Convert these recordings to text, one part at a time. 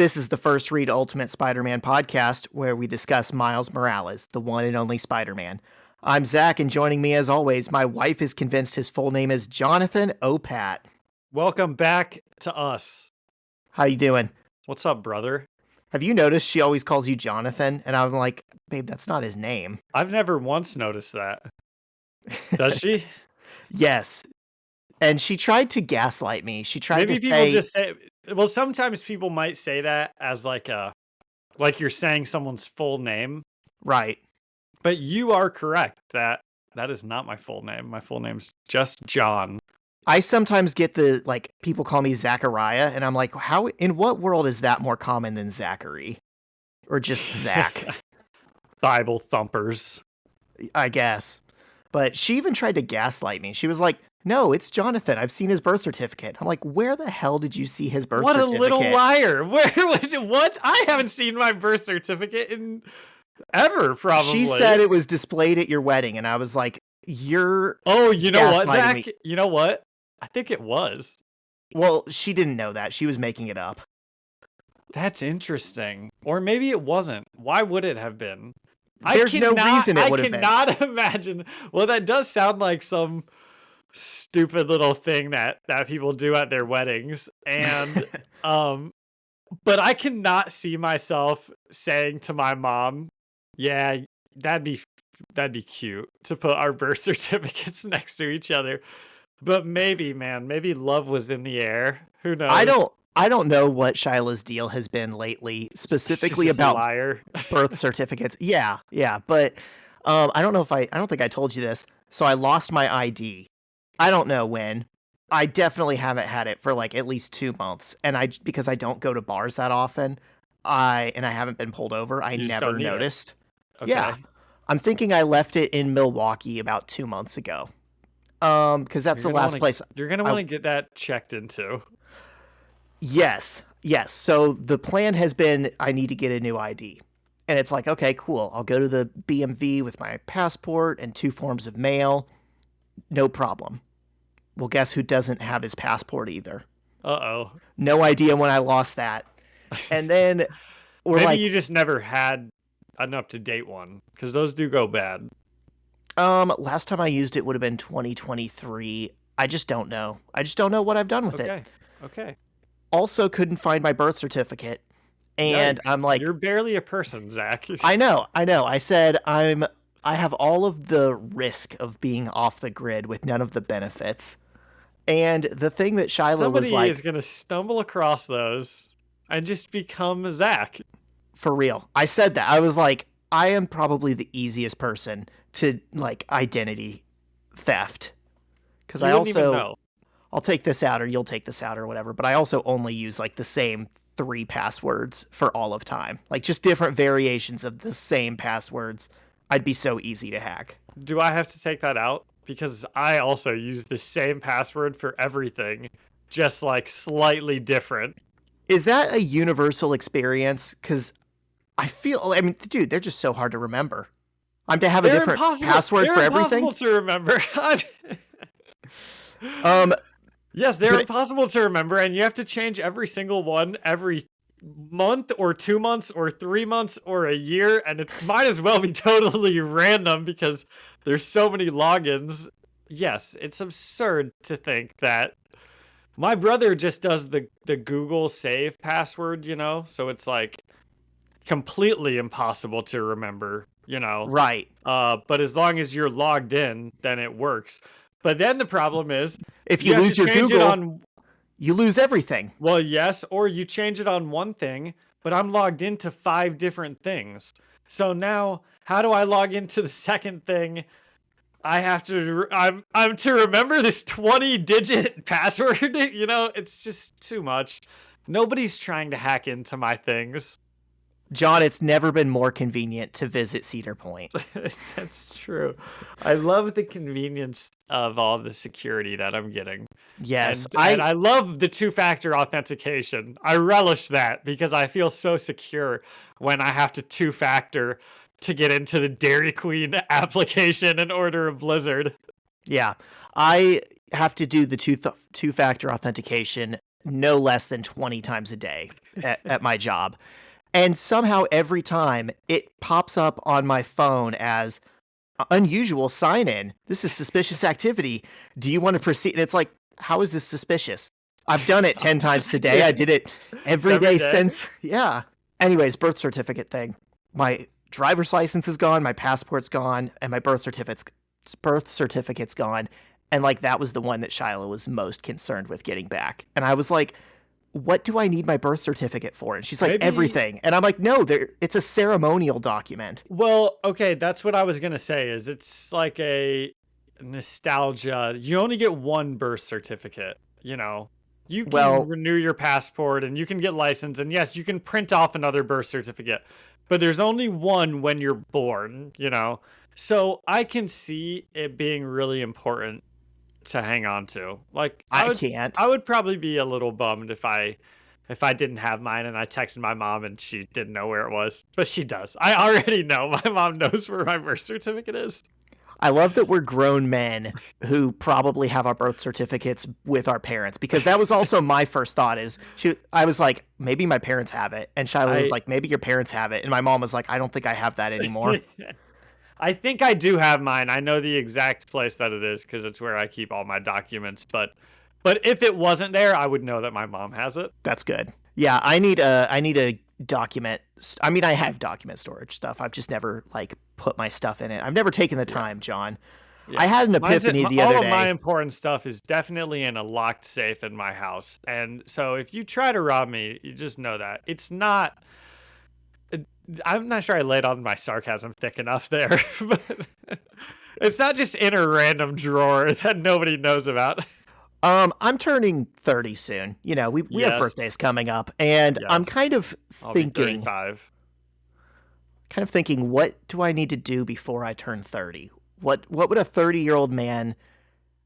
This is the First Read Ultimate Spider-Man podcast where we discuss Miles Morales, the one and only Spider-Man. I'm Zach, and joining me as always, my wife is convinced his full name is Jonathan Opat. Welcome back to us. How you doing? What's up, brother? Have you noticed she always calls you Jonathan? And I'm like, babe, that's not his name. I've never once noticed that. Does she? Yes. And she tried to gaslight me. She tried Maybe to people say... just say, well, sometimes people might say that as like you're saying someone's full name. Right. But you are correct. That is not my full name. My full name's just John. I sometimes get people call me Zachariah, and I'm like, in what world is that more common than Zachary? Or just Zach? Bible thumpers. I guess. But she even tried to gaslight me. She was like, no, it's Jonathan. I've seen his birth certificate. I'm like, where the hell did you see his birth certificate? What a little liar. What? I haven't seen my birth certificate in ever, probably. She said it was displayed at your wedding, and I was like, Oh, you know what, Zach? Me. You know what? I think it was. Well, she didn't know that. She was making it up. That's interesting. Or maybe it wasn't. Why would it have been? There's no reason it would have been. I cannot imagine. Well, that does sound like some stupid little thing that people do at their weddings. And but I cannot see myself saying to my mom, yeah, that'd be cute to put our birth certificates next to each other. But maybe love was in the air. Who knows? I don't know what Shyla's deal has been lately, specifically about birth certificates. Yeah, but I don't think I told you this. So I lost my ID. I don't know when. I definitely haven't had it for like at least 2 months, and because I don't go to bars that often, I haven't been pulled over. I never noticed. Okay. Yeah, I'm thinking I left it in Milwaukee about 2 months ago. Because that's the last place you're gonna want to get that checked into. Yes. So the plan has been I need to get a new ID. And it's like, okay, cool. I'll go to the BMV with my passport and 2 forms of mail. No problem. Well, guess who doesn't have his passport either? Uh-oh. No idea when I lost that. And then maybe you just never had an up-to-date one, because those do go bad. Last time I used it would have been 2023. I just don't know. I just don't know what I've done with it. Okay. Also couldn't find my birth certificate. And Yikes. I'm like, you're barely a person, Zach. I know. I said I have all of the risk of being off the grid with none of the benefits. And the thing that Shyla Somebody was like, is going to stumble across those and just become Zach. For real. I said that. I was like, I am probably the easiest person to like identity theft. Because I also, I'll take this out or you'll take this out or whatever. But I also only use like the same 3 passwords for all of time. Like just different variations of the same passwords. I'd be so easy to hack. Do I have to take that out? Because I also use the same password for everything, just like slightly different. Is that a universal experience? Because I mean, dude, they're just so hard to remember. I'm to have a different password for everything. Impossible to remember. Yes, they're impossible to remember, and you have to change every single one every month or 2 months or 3 months or a year, and it might as well be totally random because there's so many logins. Yes, it's absurd to think that. My brother just does the Google save password, so it's like completely impossible to remember, Right. But as long as you're logged in, then it works. But then the problem is if you lose your Google, you lose everything. Well, yes, or you change it on one thing, but I'm logged into 5 different things. So now, how do I log into the second thing? I'm to remember this 20-digit password. It's just too much. Nobody's trying to hack into my things. John, it's never been more convenient to visit Cedar Point. That's true. I love the convenience of all the security that I'm getting. Yes. And I love the 2-factor authentication. I relish that because I feel so secure when I have to 2-factor to get into the Dairy Queen application and order a Blizzard. Yeah. I have to do the two-factor authentication no less than 20 times a day at my job. And somehow every time it pops up on my phone as unusual sign in. This is suspicious activity. Do you want to proceed? And it's like, how is this suspicious? I've done it 10 times today. I Dude, did it it's every every day day. since. Yeah. Anyways, birth certificate thing. My driver's license is gone, my passport's gone, and my birth certificate's gone. And like that was the one that Shiloh was most concerned with getting back. And I was like, what do I need my birth certificate for? And she's like, Maybe. everything. And I'm like, no, it's a ceremonial document. Well, okay, that's what I was gonna say. Is it's like a nostalgia. You only get one birth certificate. You know, you can Well, renew your passport and you can get licensed, and yes, you can print off another birth certificate, but there's only one when you're born. You know, so I can see it being really important to hang on to. Like I can't. I would probably be a little bummed if I didn't have mine and I texted my mom and she didn't know where it was. But she does. I already know. My mom knows where my birth certificate is. I love that we're grown men who probably have our birth certificates with our parents, because that was also my first thought I was like, maybe my parents have it. And Shiloh was like, maybe your parents have it. And my mom was like, I don't think I have that anymore. I think I do have mine. I know the exact place that it is because it's where I keep all my documents. But if it wasn't there, I would know that my mom has it. That's good. Yeah, I need a document. I mean, I have document storage stuff. I've just never like put my stuff in it. I've never taken the time, John. Yeah. I had an epiphany the other day. All of my important stuff is definitely in a locked safe in my house. And so if you try to rob me, you just know that. It's not... I'm not sure I laid on my sarcasm thick enough there. But it's not just in a random drawer that nobody knows about. I'm turning 30 soon. You know, we have birthdays coming up, and I'm kind of thinking, what do I need to do before I turn 30? What would a 30-year-old man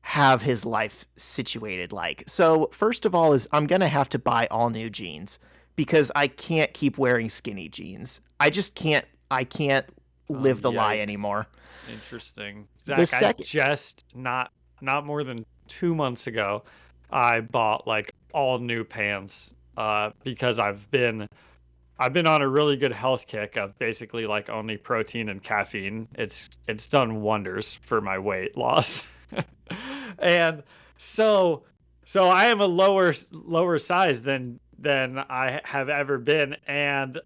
have his life situated like? So first of all is I'm gonna have to buy all new jeans because I can't keep wearing skinny jeans. I just can't. I can't live the lie anymore. Interesting. Zach, I just not more than 2 months ago, I bought like all new pants because I've been on a really good health kick of basically like only protein and caffeine. It's done wonders for my weight loss. And so I am a lower size than I have ever been, and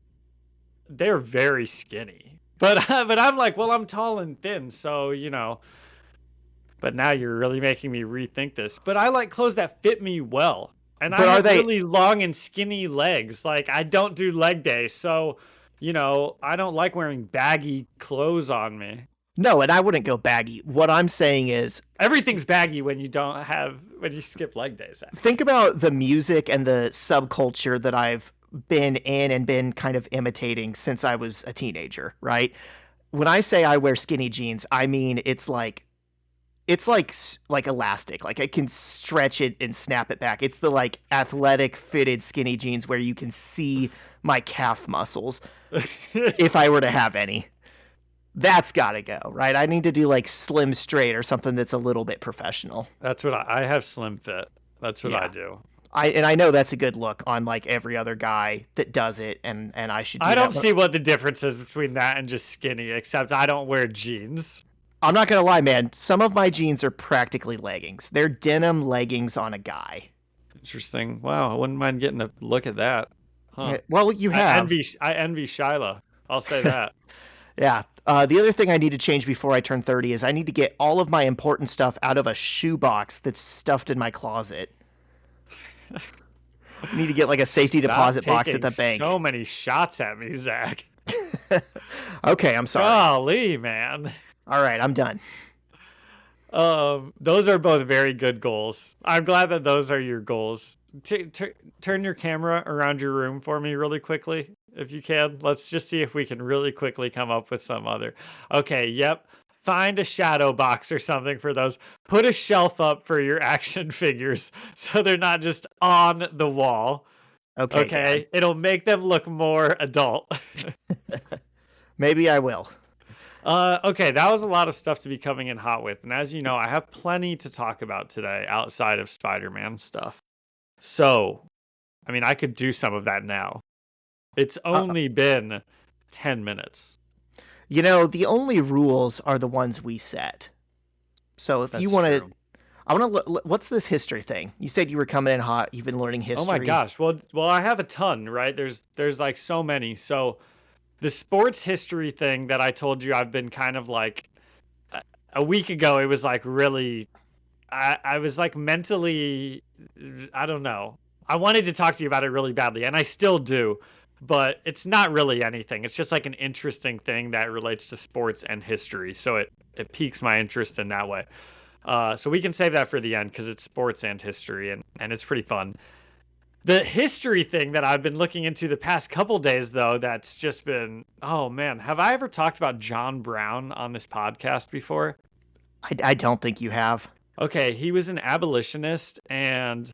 they're very skinny. But I'm like, well, I'm tall and thin, so you know. But now you're really making me rethink this. But I like clothes that fit me well. And I have really long and skinny legs. Like, I don't do leg day. So, you know, I don't like wearing baggy clothes on me. No, and I wouldn't go baggy. What I'm saying is... everything's baggy when you skip leg days. Actually. Think about the music and the subculture that I've been in and been kind of imitating since I was a teenager, right? When I say I wear skinny jeans, I mean it's like elastic. Like I can stretch it and snap it back. It's the like athletic fitted skinny jeans where you can see my calf muscles if I were to have any. That's gotta go, right? I need to do like slim straight or something that's a little bit professional. That's what I have slim fit. That's what I do. I know that's a good look on like every other guy that does it, and I should do that. I don't see what the difference is between that and just skinny, except I don't wear jeans. I'm not going to lie, man. Some of my jeans are practically leggings. They're denim leggings on a guy. Interesting. Wow, I wouldn't mind getting a look at that. Huh. Well, you have. I envy Shiloh. I'll say that. Yeah. The other thing I need to change before I turn 30 is I need to get all of my important stuff out of a shoebox that's stuffed in my closet. I need to get like a safety deposit box at the bank. So many shots at me, Zach. Okay, I'm sorry. Golly, man. All right, I'm done. Those are both very good goals. I'm glad that those are your goals. Turn your camera around your room for me really quickly, if you can. Let's just see if we can really quickly come up with some other. Okay, yep. Find a shadow box or something for those. Put a shelf up for your action figures so they're not just on the wall. Okay. It'll make them look more adult. Maybe I will. Okay, that was a lot of stuff to be coming in hot with. And as you know, I have plenty to talk about today outside of Spider-Man stuff. So, I mean, I could do some of that now. It's only been 10 minutes. You know, the only rules are the ones we set. So if you That's want to, true. I want to. What's this history thing? You said you were coming in hot. You've been learning Oh my history. gosh. Well, I have a ton, right? There's like so many. So, the sports history thing that I told you I've been kind of like a week ago, it was like really I was like mentally, I don't know. I wanted to talk to you about it really badly, and I still do, but it's not really anything. It's just like an interesting thing that relates to sports and history. So it piques my interest in that way. So we can save that for the end because it's sports and history, and it's pretty fun. The history thing that I've been looking into the past couple days, though, that's just been, oh man, have I ever talked about John Brown on this podcast before? I don't think you have. Okay, he was an abolitionist, and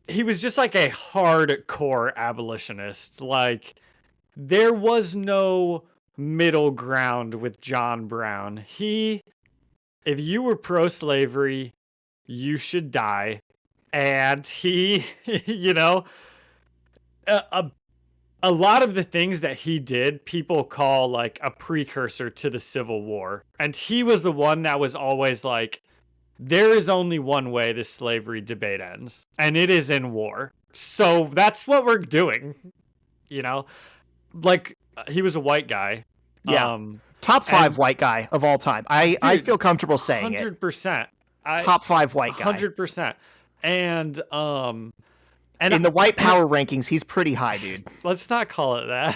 he was just like a hardcore abolitionist. Like, there was no middle ground with John Brown. If you were pro slavery, you should die. And he, you know, a, a lot of the things that he did, people call like a precursor to the Civil War. And he was the one that was always like, there is only one way this slavery debate ends, and it is in war. So that's what we're doing. You know, like he was a white guy. Yeah. Top 5 white guy of all time. I feel comfortable saying 100%. Top 5 white guy. 100%. And in the white power rankings, he's pretty high, dude. Let's not call it that.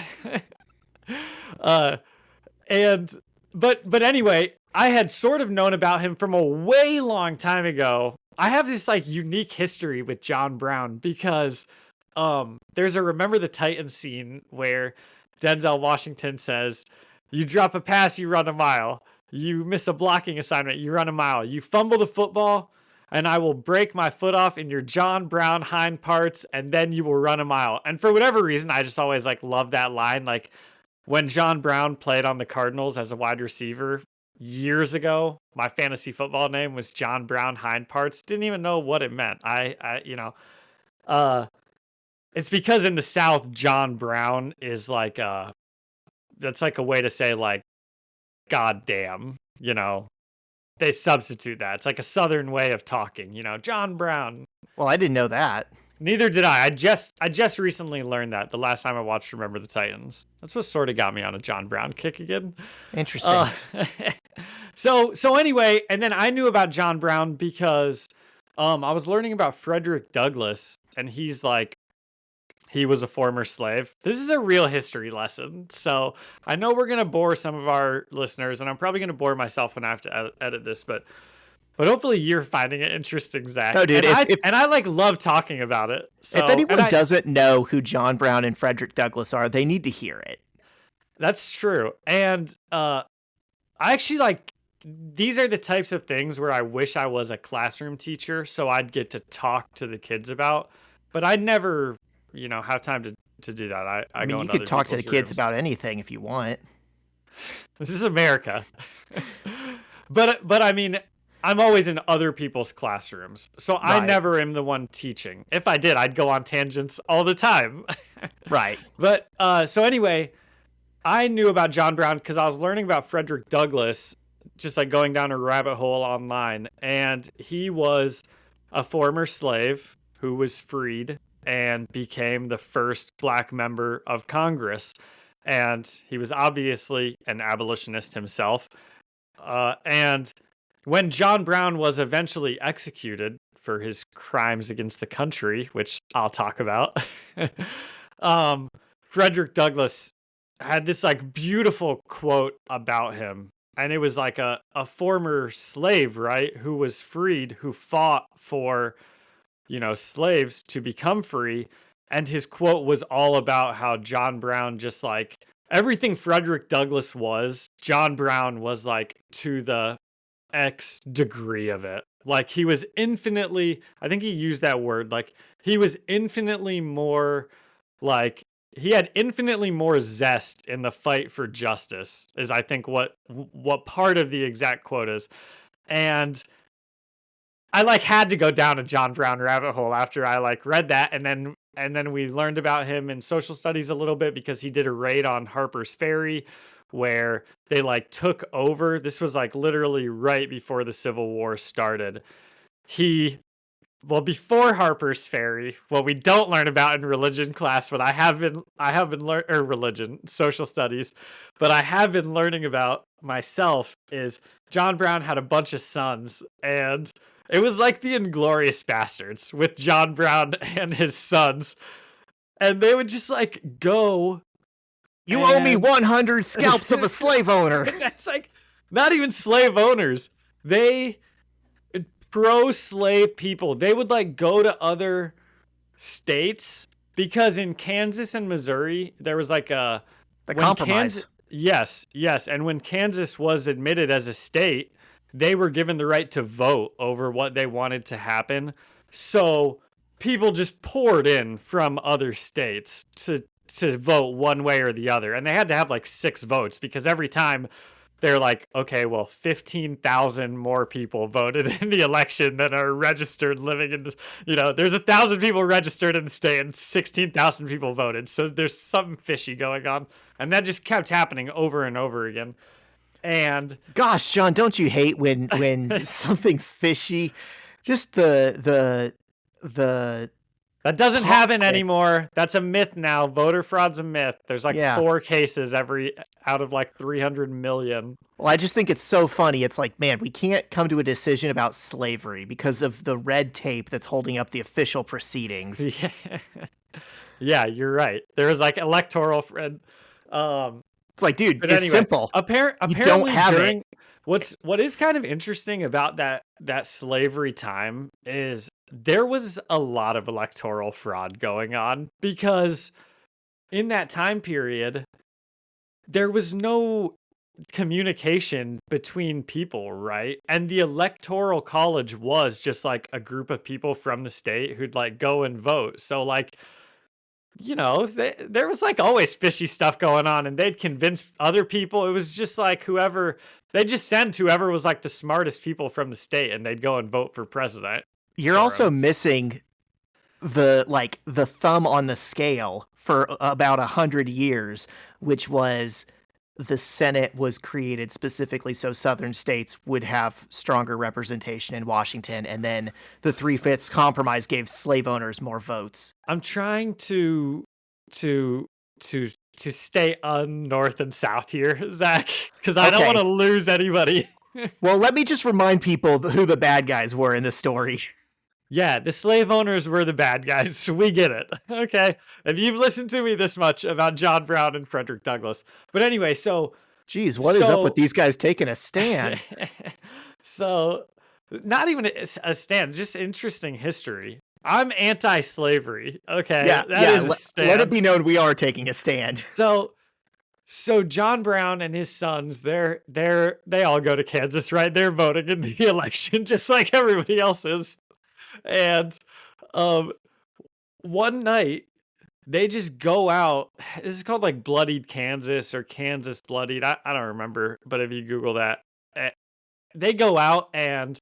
But anyway, I had sort of known about him from a way long time ago. I have this like unique history with John Brown because there's a Remember the Titans scene where Denzel Washington says, "You drop a pass, you run a mile. You miss a blocking assignment, you run a mile. You fumble the football, and I will break my foot off in your John Brown hind parts, and then you will run a mile." And for whatever reason, I just always like love that line. Like when John Brown played on the Cardinals as a wide receiver years ago, my fantasy football name was John Brown hind parts. Didn't even know what it meant. It's because in the South, John Brown is like that's like a way to say like, God damn, you know. They substitute that. It's like a Southern way of talking, you know, John Brown. Well, I didn't know that. Neither did I. I just recently learned that the last time I watched Remember the Titans. That's what sort of got me on a John Brown kick again. Interesting. So anyway, and then I knew about John Brown because I was learning about Frederick Douglass, and he's like, he was a former slave. This is a real history lesson. So I know we're going to bore some of our listeners, and I'm probably going to bore myself when I have to edit this, but hopefully you're finding it interesting, Zach. No, dude, and I like love talking about it. So, if anyone doesn't know who John Brown and Frederick Douglass are, they need to hear it. That's true. And I actually like, these are the types of things where I wish I was a classroom teacher so I'd get to talk to the kids about, but I'd never, have time to do that. I mean, you could talk to the kids about anything if you want. This is America. But I mean, I'm always in other people's classrooms, so I never am the one teaching. If I did, I'd go on tangents all the time. Right. But so anyway, I knew about John Brown because I was learning about Frederick Douglass, just like going down a rabbit hole online. And he was a former slave who was freed and became the first black member of Congress. And he was obviously an abolitionist himself. And when John Brown was eventually executed for his crimes against the country, which I'll talk about, Frederick Douglass had this like beautiful quote about him. And it was like a former slave, right, who was freed, who fought for, slaves to become free. And his quote was all about how John Brown just like everything Frederick Douglass was, John Brown was like to the X degree of it. Like he was infinitely, I think he used that word, like he was infinitely more like, he had infinitely more zest in the fight for justice is I think what part of the exact quote is. And I like had to go down a John Brown rabbit hole after I like read that, and then we learned about him in social studies a little bit because he did a raid on Harper's Ferry where they like took over. This was like literally right before the Civil War started. Well, before Harper's Ferry, what we don't learn about in religion class, but I have been learning, or religion, social studies, but I have been learning about myself is John Brown had a bunch of sons, and it was like the Inglorious Bastards with John Brown and his sons, and they would just like go. You owe me 100 scalps of a slave owner. That's like not even slave owners. They pro-slave people, they would like go to other states because in Kansas and Missouri there was like a compromise. Yes, and when Kansas was admitted as a state, they were given the right to vote over what they wanted to happen. So people just poured in from other states to vote one way or the other, and they had to have like 6 votes because every time they're like, okay, well, 15,000 more people voted in the election than are registered living in, there's 1,000 people registered in the state and 16,000 people voted. So there's something fishy going on. And that just kept happening over and over again. And gosh, John, don't you hate when something fishy, just the that doesn't happen anymore. That's a myth now. Voter fraud's a myth. There's like 4 cases out of like 300 million. Well, I just think it's so funny. It's like, man, we can't come to a decision about slavery because of the red tape that's holding up the official proceedings. Yeah, you're right. There was like electoral friend. It's like, dude, it's simple. Apparently, you don't have it. What is kind of interesting about that slavery time is there was a lot of electoral fraud going on because in that time period, there was no communication between people, right? And the electoral college was just like a group of people from the state who'd like go and vote. So like, there was like always fishy stuff going on, and they'd convince other people. It was just like they just sent whoever was like the smartest people from the state, and they'd go and vote for president. You're also missing the thumb on the scale for about 100 years, which was the Senate was created specifically so Southern states would have stronger representation in Washington, and then the 3/5 compromise gave slave owners more votes. I'm trying to stay on north and south here, Zach, because I don't want to lose anybody. Well, let me just remind people who the bad guys were in this story. Yeah, the slave owners were the bad guys. So we get it. Okay. If you've listened to me this much about John Brown and Frederick Douglass. But anyway, geez, what is up with these guys taking a stand? So not even a stand, just interesting history. I'm anti-slavery. Okay. Yeah, that is a stand. Let it be known we are taking a stand. So John Brown and his sons, they all go to Kansas, right? They're voting in the election just like everybody else is. And one night they just go out. This is called like Bloodied Kansas or Kansas Bloodied. I don't remember, but if you Google that, they go out and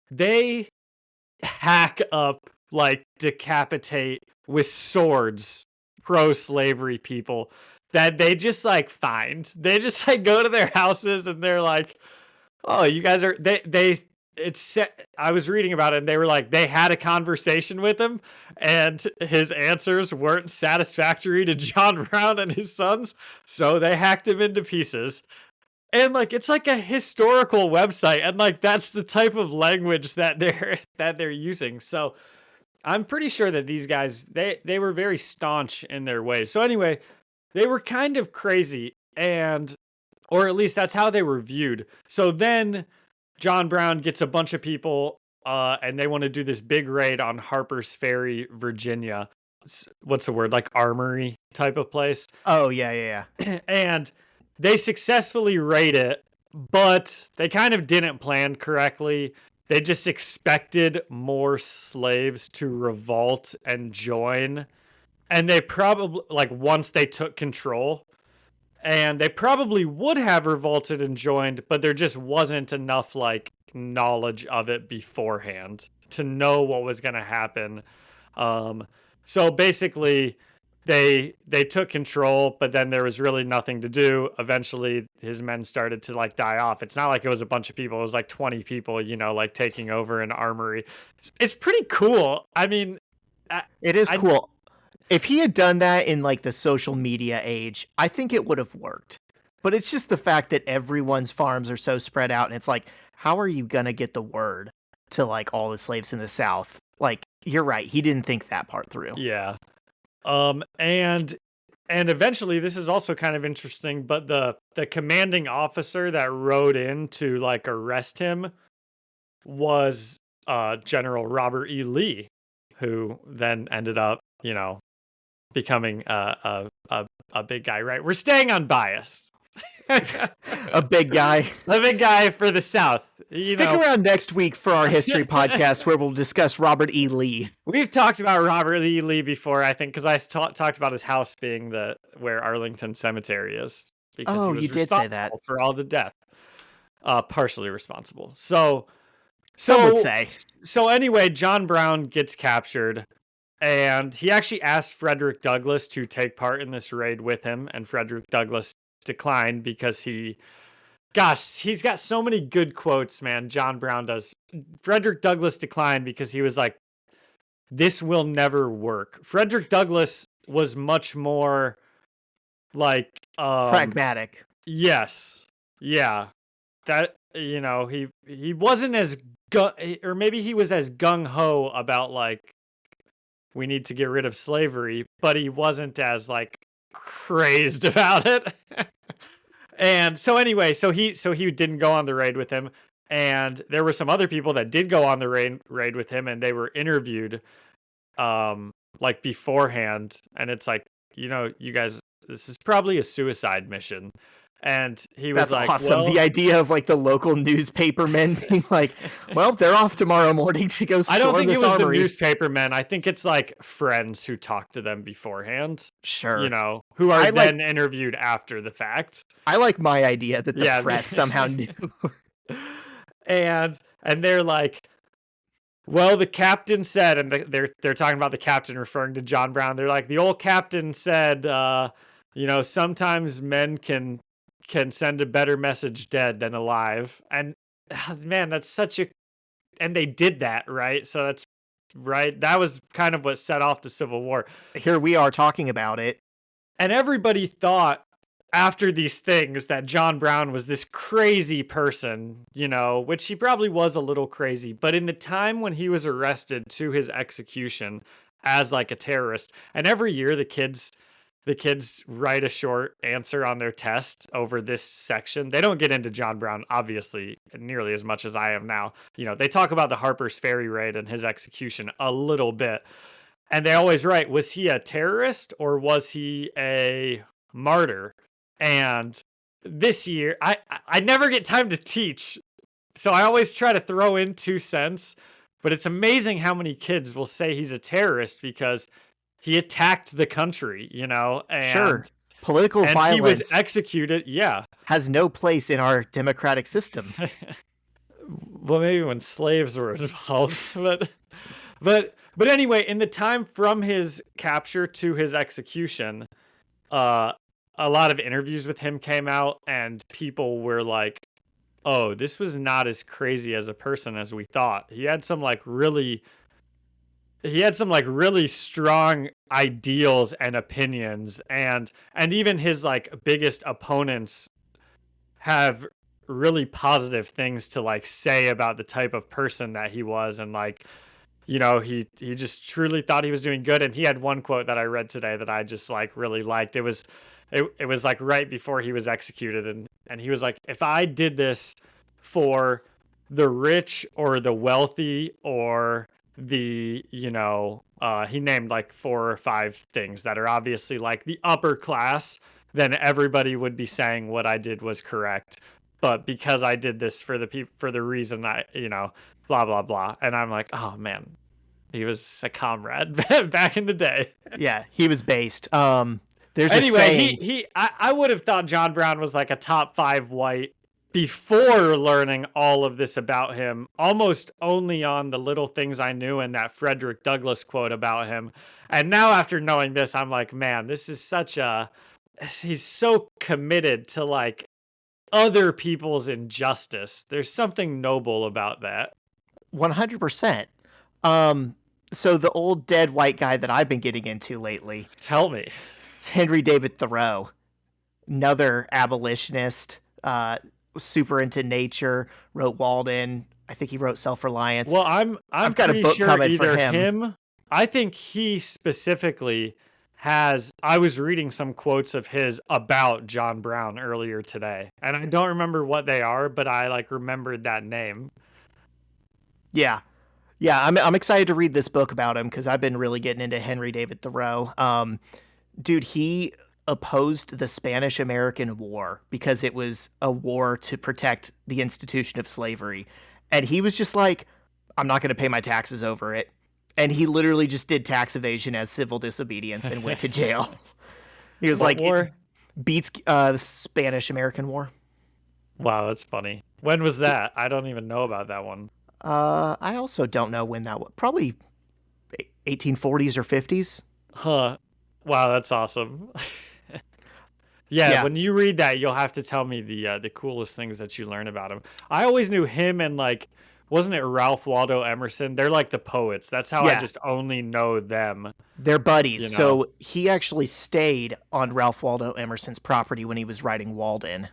they hack up, like decapitate with swords pro-slavery people that they just like find. They just like go to their houses and they're like, oh, you guys are I was reading about it and they were like, they had a conversation with him and his answers weren't satisfactory to John Brown and his sons. So they hacked him into pieces. And like, it's like a historical website. And like, that's the type of language that they're using. So I'm pretty sure that these guys, they were very staunch in their ways. So anyway, they were kind of crazy or at least that's how they were viewed. So then John Brown gets a bunch of people and they want to do this big raid on Harper's Ferry, Virginia. What's the word? Like armory type of place. Oh, yeah. And they successfully raid it, but they kind of didn't plan correctly. They just expected more slaves to revolt and join. And they probably, like, once they took control, and they probably would have revolted and joined, but there just wasn't enough like knowledge of it beforehand. to know what was going to happen. So basically, they took control, but then there was really nothing to do. Eventually, his men started to like die off. It's not like it was a bunch of people. It was like 20 people, like taking over an armory. It's pretty cool. I mean, it is cool. If he had done that in like the social media age, I think it would have worked. But it's just the fact that everyone's farms are so spread out, and it's like, how are you gonna get the word to like all the slaves in the South? Like, you're right, he didn't think that part through. Yeah. And eventually, this is also kind of interesting, but the commanding officer that rode in to like arrest him was General Robert E. Lee, who then ended up, becoming a big guy. Right? We're staying unbiased. A big guy. A big guy for the South. Stick around next week for our history podcast where we'll discuss Robert E. Lee. We've talked about Robert E. Lee before, I think, because I talked about his house being where Arlington Cemetery is. Because he was you did say that. For all the death. Partially responsible. So would say. So anyway, John Brown gets captured. And he actually asked Frederick Douglass to take part in this raid with him. And Frederick Douglass declined because he's got so many good quotes, man. John Brown does. Frederick Douglass declined because he was like, this will never work. Frederick Douglass was much more like pragmatic. Yes. Yeah. That, he wasn't as or maybe he was as gung-ho about like, we need to get rid of slavery, but he wasn't as like crazed about it. And so anyway, so he didn't go on the raid with him, and there were some other people that did go on the raid with him, and they were interviewed like beforehand, and it's like, you guys, this is probably a suicide mission. And he was like, awesome. The idea of like the local newspaper men being like, well, they're off tomorrow morning to go storm this armory. I don't think it was the newspaper men. I think it's like friends who talked to them beforehand. Sure. Who are then interviewed after the fact. I like my idea that the press somehow knew. And they're like, well, the captain said, and they're talking about the captain referring to John Brown. They're like, the old captain said, sometimes men can send a better message dead than alive. And man, that's and they did that, right? So that's right. That was kind of what set off the Civil War. Here we are talking about it. And everybody thought after these things that John Brown was this crazy person, which he probably was a little crazy. But in the time when he was arrested to his execution as like a terrorist, and every year the kids write a short answer on their test over this section. They don't get into John Brown, obviously, nearly as much as I am now. They talk about the Harper's Ferry raid and his execution a little bit. And they always write, was he a terrorist or was he a martyr? And this year, I never get time to teach. So I always try to throw in 2 cents. But it's amazing how many kids will say he's a terrorist because he attacked the country, and sure, political violence. He was executed. Yeah, has no place in our democratic system. Well, maybe when slaves were involved, but anyway, in the time from his capture to his execution, a lot of interviews with him came out, and people were like, "Oh, this was not as crazy as a person as we thought." He had some really strong ideals and opinions, and even his like biggest opponents have really positive things to like say about the type of person that he was, and like, he just truly thought he was doing good. And he had one quote that I read today that I just like really liked. It was like right before he was executed, and he was like, if I did this for the rich or the wealthy or the he named like 4 or 5 things that are obviously like the upper class, then everybody would be saying what I did was correct. But because I did this for the reason I blah blah blah. And I'm like, oh man, he was a comrade back in the day. Yeah, he was based. There's anyway, I would have thought John Brown was like a top 5 white before learning all of this about him, almost only on the little things I knew in that Frederick Douglass quote about him. And now after knowing this, I'm like, man, this is he's so committed to like other people's injustice. There's something noble about that. 100%. So the old dead white guy that I've been getting into lately. Tell me. It's Henry David Thoreau, another abolitionist, super into nature, wrote Walden. I think he wrote Self-Reliance. Well, I've got a book sure coming for him. I think he specifically has. I was reading some quotes of his about John Brown earlier today, and I don't remember what they are, but I like remembered that name. Yeah. I'm excited to read this book about him because I've been really getting into Henry David Thoreau. Dude, he opposed the Spanish-American War because it was a war to protect the institution of slavery. And he was just like, I'm not going to pay my taxes over it. And he literally just did tax evasion as civil disobedience and went to jail. He was like, war? It beats the Spanish-American War. Wow, that's funny. When was that? I don't even know about that one. I also don't know when that was. Probably 1840s or 50s. Huh. Wow, that's awesome. Yeah, when you read that, you'll have to tell me the coolest things that you learn about him. I always knew him and like, wasn't it Ralph Waldo Emerson? They're like the poets. That's how I just only know them. They're buddies. You know? So he actually stayed on Ralph Waldo Emerson's property when he was writing Walden.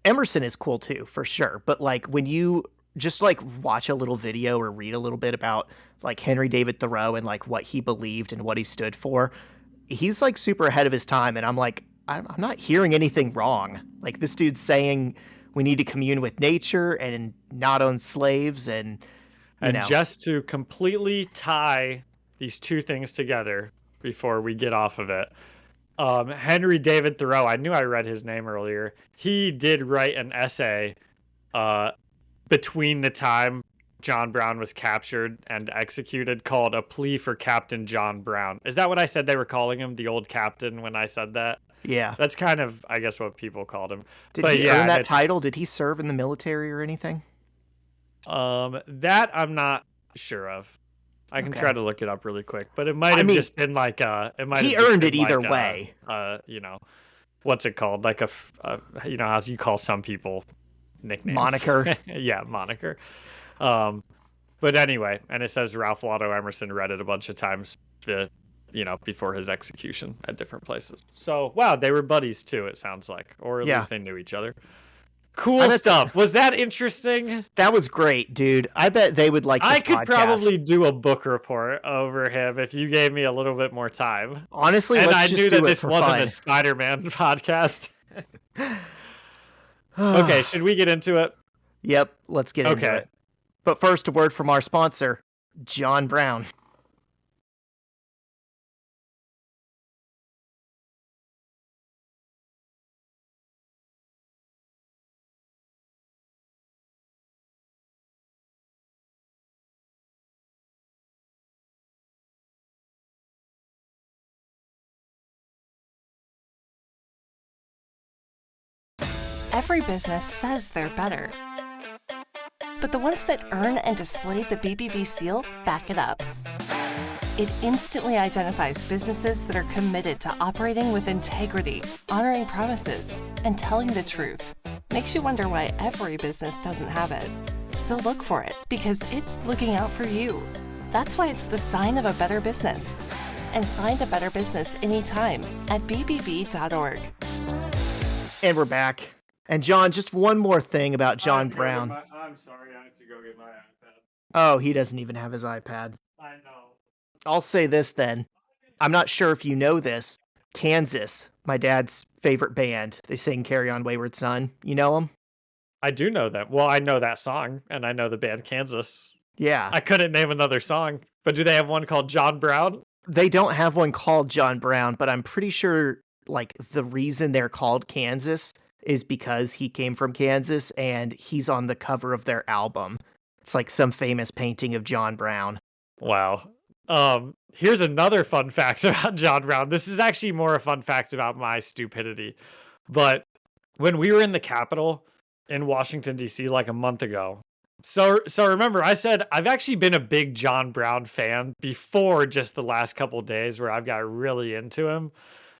Emerson is cool too, for sure. But like when you just like watch a little video or read a little bit about like Henry David Thoreau and like what he believed and what he stood for, he's like super ahead of his time. And I'm like, I'm not hearing anything wrong. Like this dude's saying we need to commune with nature and not own slaves. And just to completely tie these two things together before we get off of it. Henry David Thoreau, I knew I read his name earlier. He did write an essay between the time John Brown was captured and executed called A Plea for Captain John Brown. Is that what I said they were calling him? The old captain when I said that? Yeah. That's kind of, I guess, what people called him. Did he earn that title? Did he serve in the military or anything? That I'm not sure of. I can try to look it up really quick, but it might have just been like he earned it either way. What's it called? Like how you call some people nicknames. Moniker. Yeah, moniker. But anyway, and it says Ralph Waldo Emerson read it a bunch of times, before his execution at different places. So, wow, they were buddies too, it sounds like, or at least they knew each other. Cool stuff. Was that interesting? That was great, dude. I bet they would like this I could probably do a book report over him if you gave me a little bit more time. Honestly, and let's I just knew do that it this for wasn't fun. a Spiderman podcast. Okay, should we get into it? Yep, let's get into it. But first, a word from our sponsor, John Brown. Every business says they're better, but the ones that earn and display the BBB seal back it up. It instantly identifies businesses that are committed to operating with integrity, honoring promises, and telling the truth. Makes you wonder why every business doesn't have it. So look for it, because it's looking out for you. That's why it's the sign of a better business. And find a better business anytime at bbb.org. And we're back. And John, just one more thing about John Brown. I'm sorry, I have to go get my iPad. Oh, he doesn't even have his iPad. I know. I'll say this then. I'm not sure if you know this. Kansas, my dad's favorite band. They sing Carry On Wayward Son. You know them? I do know them. Well, I know that song, and I know the band Kansas. Yeah. I couldn't name another song, but do they have one called John Brown? They don't have one called John Brown, but I'm pretty sure like the reason they're called Kansas is because he came from Kansas and he's on the cover of their album. It's like some famous painting of John Brown. Wow. Here's another fun fact about John Brown. This is actually more a fun fact about my stupidity. But when we were in the Capitol, in Washington, D.C. like a month ago. So remember, I said I've actually been a big John Brown fan before just the last couple days where I've got really into him.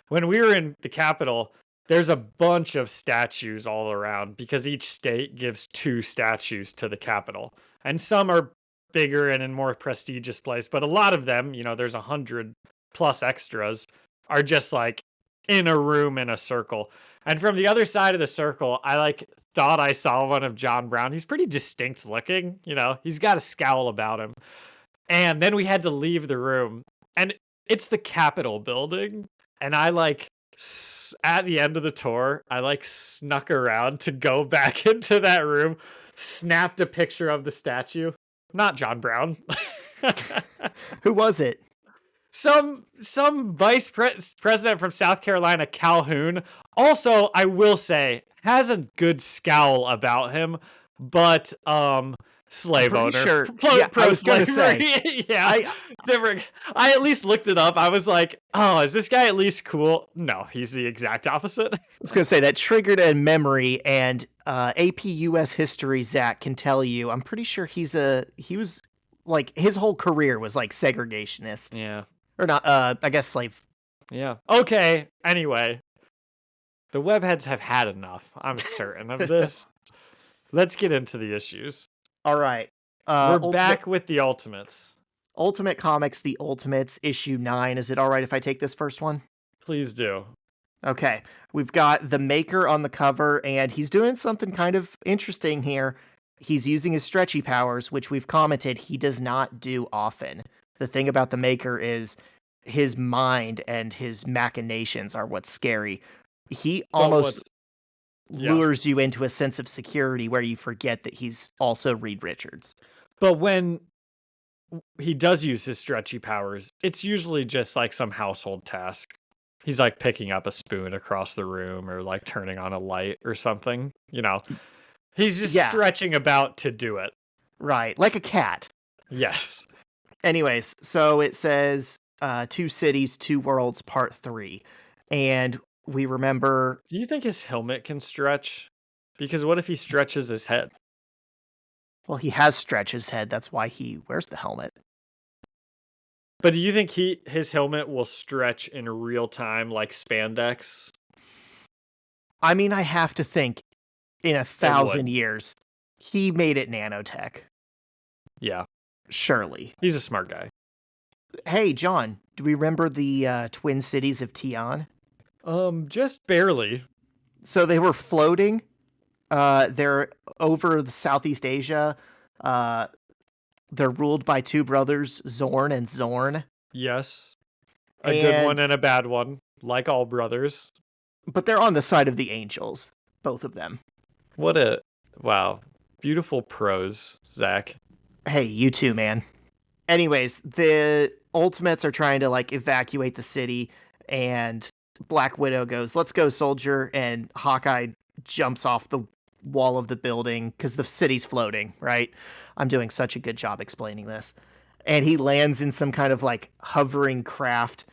When we were in the Capitol, there's a bunch of statues all around because each state gives 2 statues to the Capitol. And some are bigger and in more prestigious place, but a lot of them, there's 100 plus extras, are just like in a room in a circle. And from the other side of the circle, I thought I saw one of John Brown. He's pretty distinct looking, he's got a scowl about him. And then we had to leave the room, and it's the Capitol building. And I at the end of the tour, I snuck around to go back into that room, snapped a picture of the statue. Not John Brown. Who was it? Some president from South Carolina, Calhoun. Also, I will say, has a good scowl about him, but slave owner. Sure. Pro slavery. Yeah. Different. I at least looked it up. I was like, oh, is this guy at least cool? No, he's the exact opposite. I was gonna say that triggered a memory, and AP US history Zach can tell you. I'm pretty sure he was like his whole career was like segregationist. Yeah. Or not, I guess slave. Yeah. Okay. Anyway, the webheads have had enough. I'm certain of this. Let's get into the issues. All right. We're back with the Ultimates. Ultimate Comics, The Ultimates, issue 9. Is it all right if I take this first one? Please do. Okay. We've got the Maker on the cover, and he's doing something kind of interesting here. He's using his stretchy powers, which we've commented he does not do often. The thing about the Maker is his mind and his machinations are what's scary. He almost lures you into a sense of security where you forget that he's also Reed Richards. But when he does use his stretchy powers, it's usually just like some household task. He's like picking up a spoon across the room or like turning on a light or something, He's just stretching about to do it. Right, like a cat. Yes. Anyways, so it says 2 Cities, 2 Worlds, Part 3. And we remember... Do you think his helmet can stretch? Because what if he stretches his head? Well, he has stretched his head. That's why he wears the helmet. But do you think his helmet will stretch in real time like spandex? I mean, I have to think in 1,000 years, he made it nanotech. Yeah. Surely. He's a smart guy. Hey, John, do we remember the Twin Cities of Tian? Just barely. So they were floating. They're over the Southeast Asia. They're ruled by 2 brothers, Zorn and Zorn. Yes. A good one and a bad one, like all brothers. But they're on the side of the angels, both of them. Wow. Beautiful prose, Zach. Hey, you too, man. Anyways, the Ultimates are trying to evacuate the city, and Black Widow goes, "Let's go, soldier," and Hawkeye jumps off the wall of the building because the city's floating, right? I'm doing such a good job explaining this. And he lands in some kind of hovering craft.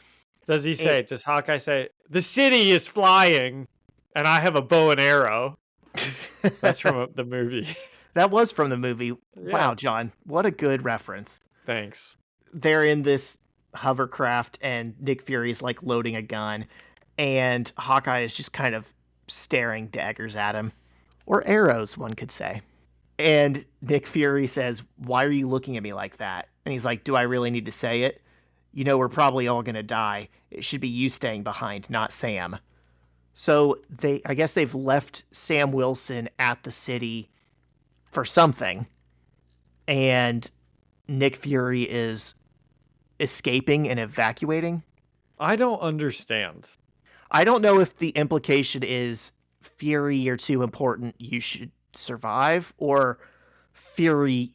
Does Hawkeye say, "The city is flying and I have a bow and arrow"? That's from the movie. That was from the movie. Yeah. Wow, John, what a good reference. Thanks. They're in this hovercraft, and Nick Fury's loading a gun, and Hawkeye is just kind of staring daggers at him. Or arrows, one could say. And Nick Fury says, "Why are you looking at me like that?" And he's like, "Do I really need to say it? We're probably all going to die. It should be you staying behind, not Sam." So I guess they've left Sam Wilson at the city for something. And Nick Fury is escaping and evacuating. I don't understand. I don't know if the implication is Fury, you're too important, you should survive, or Fury,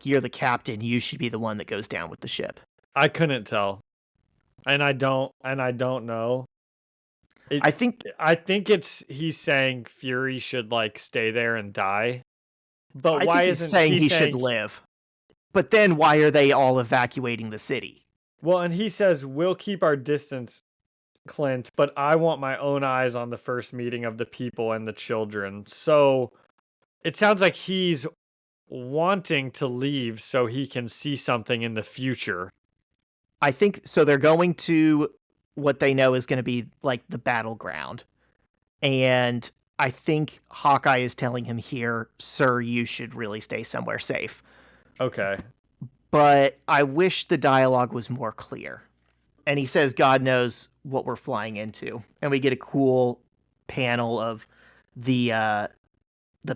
you're the captain, you should be the one that goes down with the ship. I couldn't tell. And I don't know. I think he's saying Fury should stay there and die. But why isn't he's saying he should live? But then why are they all evacuating the city? Well, and he says, "We'll keep our distance, Clint, but I want my own eyes on the first meeting of the people and the children." So it sounds like he's wanting to leave so he can see something in the future. I think so. They're going to what they know is going to be like the battleground. And I think Hawkeye is telling him here, sir, you should really stay somewhere safe. Okay. But I wish the dialogue was more clear. And he says, God knows what we're flying into. And we get a cool panel of the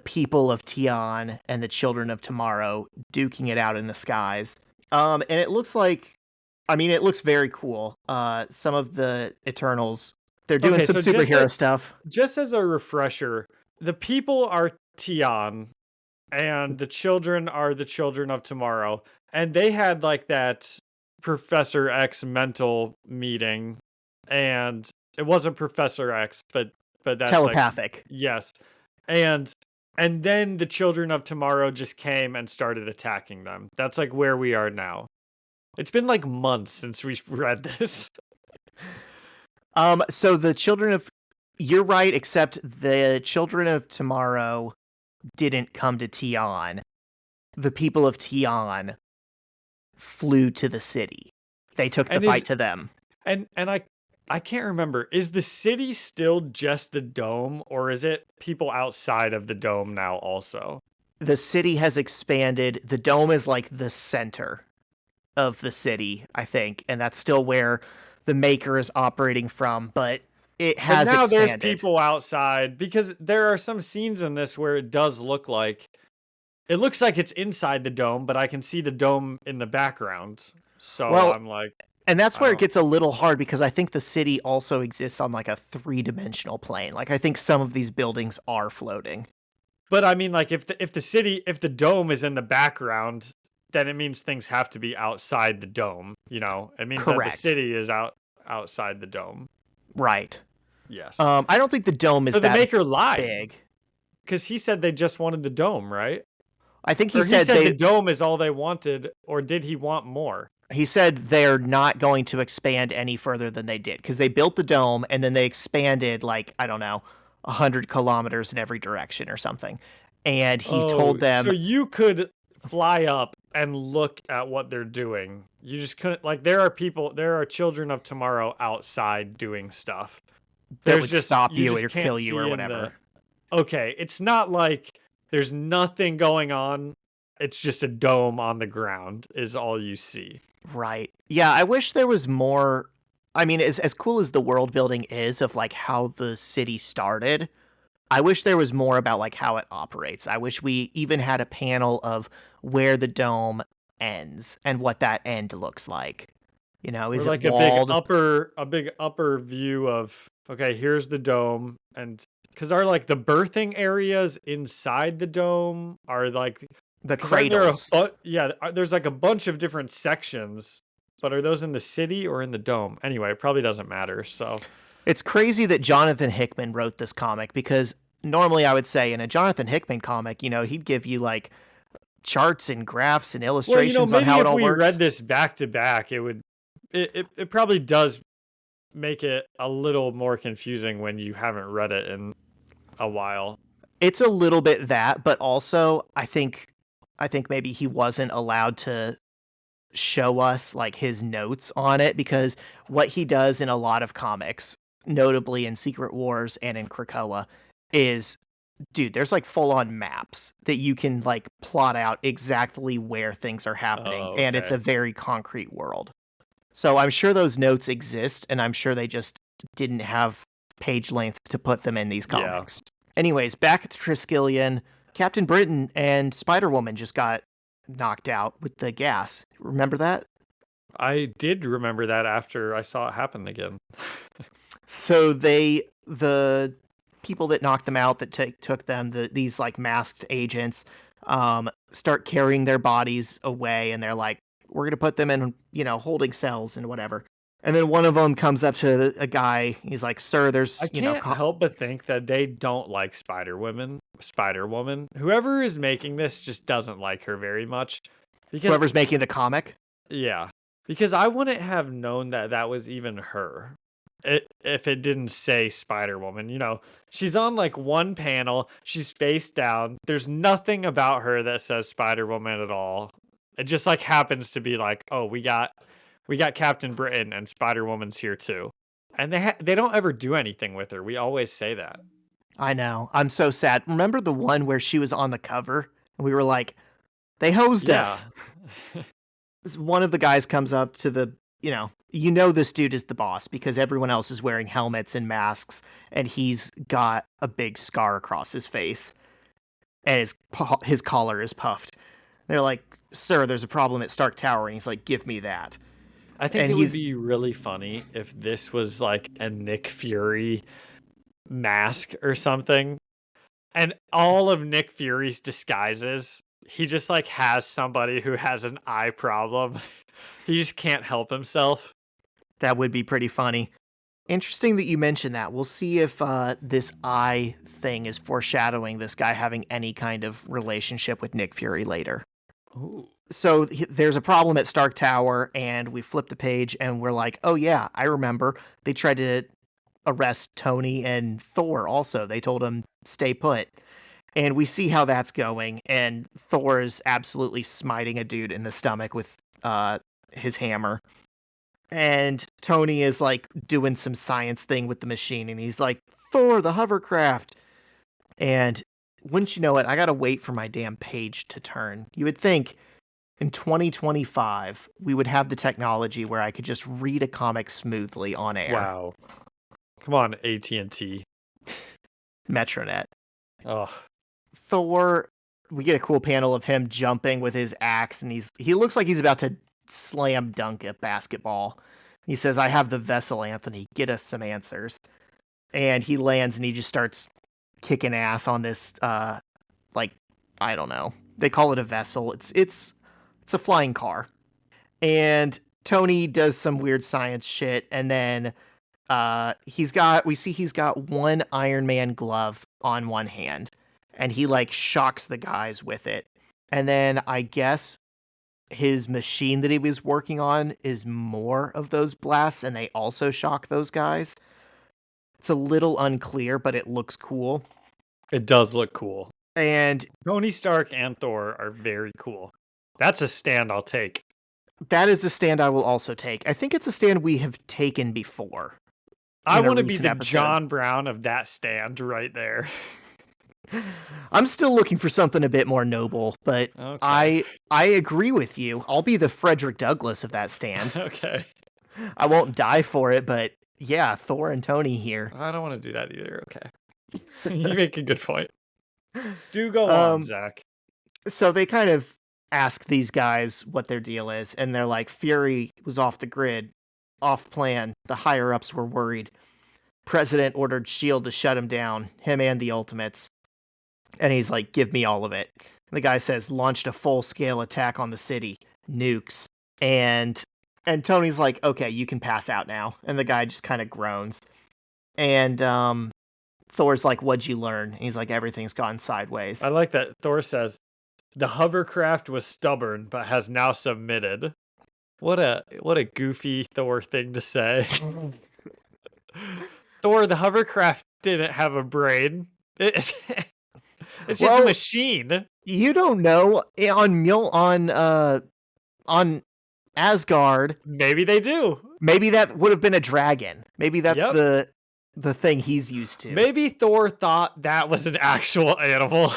people of Tian and the children of tomorrow duking it out in the skies. And it looks like, it looks very cool. Some of the Eternals, they're doing some superhero stuff. Just as a refresher, the people are Tian, and the children are the children of tomorrow. And they had like that Professor X mental meeting, and it wasn't Professor X, but that's telepathic. Like, yes. And then the children of tomorrow just came and started attacking them. That's like where we are now. It's been like months since we read this. So the children of, you're right, except the children of tomorrow didn't come to Tian. The people of Tian flew to the city. They took the fight to them. And I can't remember. Is the city still just the dome, or is it people outside of the dome now also? The city has expanded. The dome is like the center of the city, I think, and that's still where the Maker is operating from, but it has expanded. There's people outside, because there are some scenes in this where it does look like it's inside the dome, but I can see the dome in the background. So I'm like, and that's where it gets a little hard, because I think the city also exists on like a 3-dimensional plane. Like I think some of these buildings are floating. But I mean, like if the dome is in the background, then it means things have to be outside the dome. You know, it means that the city is outside the dome. Right. Yes. I don't think the dome is so that the Maker lied, big. Because he said they just wanted the dome, right? I think he said the dome is all they wanted, or did he want more? He said they're not going to expand any further than they did, because they built the dome and then they expanded like, I don't know, 100 kilometers in every direction or something. And he told them... So you could fly up and look at what they're doing. You just couldn't, like, there are children of tomorrow outside doing stuff. That would stop you or kill you or whatever. Okay, it's not like there's nothing going on. It's just a dome on the ground is all you see. Right. Yeah, I wish there was more. I mean, as cool as the world building is of like how the city started, I wish there was more about like how it operates. I wish we even had a panel of where the dome ends and what that end looks like. You know, is like it walled? a big upper view of, okay, here's the dome, and because are like the birthing areas inside the dome are like the cradles. There's like a bunch of different sections, but are those in the city or in the dome? Anyway, it probably doesn't matter. So it's crazy that Jonathan Hickman wrote this comic, because normally I would say in a Jonathan Hickman comic, you know, he'd give you like charts and graphs and illustrations on how it all works. Maybe if we read this back to back, it probably does make it a little more confusing when you haven't read it in a while. It's a little bit that, but also I think maybe he wasn't allowed to show us like his notes on it, because what he does in a lot of comics, notably in Secret Wars and in Krakoa, is, dude, there's like full-on maps that you can like plot out exactly where things are happening, and it's a very concrete world. So I'm sure those notes exist, and I'm sure they just didn't have page length to put them in these comics. Yeah. Anyways, back at Triskelion, Captain Britain and Spider-Woman just got knocked out with the gas. Remember that? I did remember that after I saw it happen again. So the people that knocked them out, that took them, these like masked agents, start carrying their bodies away, and they're like, we're going to put them in, you know, holding cells and whatever. And then one of them comes up to a guy. He's like, sir, there's, I can't help but think that they don't like Spider-Woman. Whoever is making this just doesn't like her very much. Because whoever's making the comic? Yeah. Because I wouldn't have known that was even her. if it didn't say Spider-Woman. You know, she's on like one panel, she's face down. There's nothing about her that says Spider-Woman at all. It just like happens to be like, oh, we got Captain Britain and Spider-Woman's here too. And they don't ever do anything with her. We always say that. I know. I'm so sad. Remember the one where she was on the cover and we were like, they hosed us. Yeah. One of the guys comes up to the, this dude is the boss because everyone else is wearing helmets and masks and he's got a big scar across his face and his collar is puffed. They're like, sir, there's a problem at Stark Tower. And he's like, give me that. I think it would be really funny if this was like a Nick Fury mask or something. And all of Nick Fury's disguises, he just like has somebody who has an eye problem. He just can't help himself. That would be pretty funny. Interesting that you mentioned that. We'll see if this eye thing is foreshadowing this guy having any kind of relationship with Nick Fury later. Ooh. So there's a problem at Stark Tower, and we flip the page, and we're like, oh yeah, I remember. They tried to arrest Tony and Thor also. They told him, stay put. And we see how that's going, and Thor is absolutely smiting a dude in the stomach with his hammer. And Tony is like doing some science thing with the machine, and he's like, Thor, the hovercraft. And wouldn't you know it, I gotta wait for my damn page to turn. You would think in 2025, we would have the technology where I could just read a comic smoothly on air. Wow. Come on, AT&T. Metronet. Oh. Thor, we get a cool panel of him jumping with his axe, and he looks like he's about to slam dunk a basketball. He says, I have the vessel, Anthony. Get us some answers. And he lands, and he just starts kicking ass on this, I don't know. They call it a vessel. It's a flying car. And Tony does some weird science shit, and then he's got one Iron Man glove on one hand, and he like shocks the guys with it. And then I guess his machine that he was working on is more of those blasts, and they also shock those guys. It's a little unclear, but it looks cool. It does look cool. And Tony Stark and Thor are very cool. That's a stand I'll take. That is a stand I will also take. I think it's a stand we have taken before. I want to be the John Brown of that stand right there. I'm still looking for something a bit more noble, but okay. I agree with you. I'll be the Frederick Douglass of that stand. Okay. I won't die for it, but yeah, Thor and Tony here. I don't want to do that either. Okay. You make a good point. Do go on, Zach. So they kind of ask these guys what their deal is, and they're like, Fury was off the grid, off plan. The higher-ups were worried. President ordered S.H.I.E.L.D. to shut him down, him and the Ultimates. And he's like, give me all of it. And the guy says, launched a full-scale attack on the city. Nukes. And Tony's like, okay, you can pass out now. And the guy just kind of groans. And Thor's like, what'd you learn? And he's like, everything's gone sideways. I like that Thor says, the hovercraft was stubborn, but has now submitted. What a goofy Thor thing to say. Thor, the hovercraft didn't have a brain. It's just a machine. You don't know. On Asgard, maybe they do. Maybe that would have been a dragon. Maybe that's the thing he's used to. Maybe Thor thought that was an actual animal.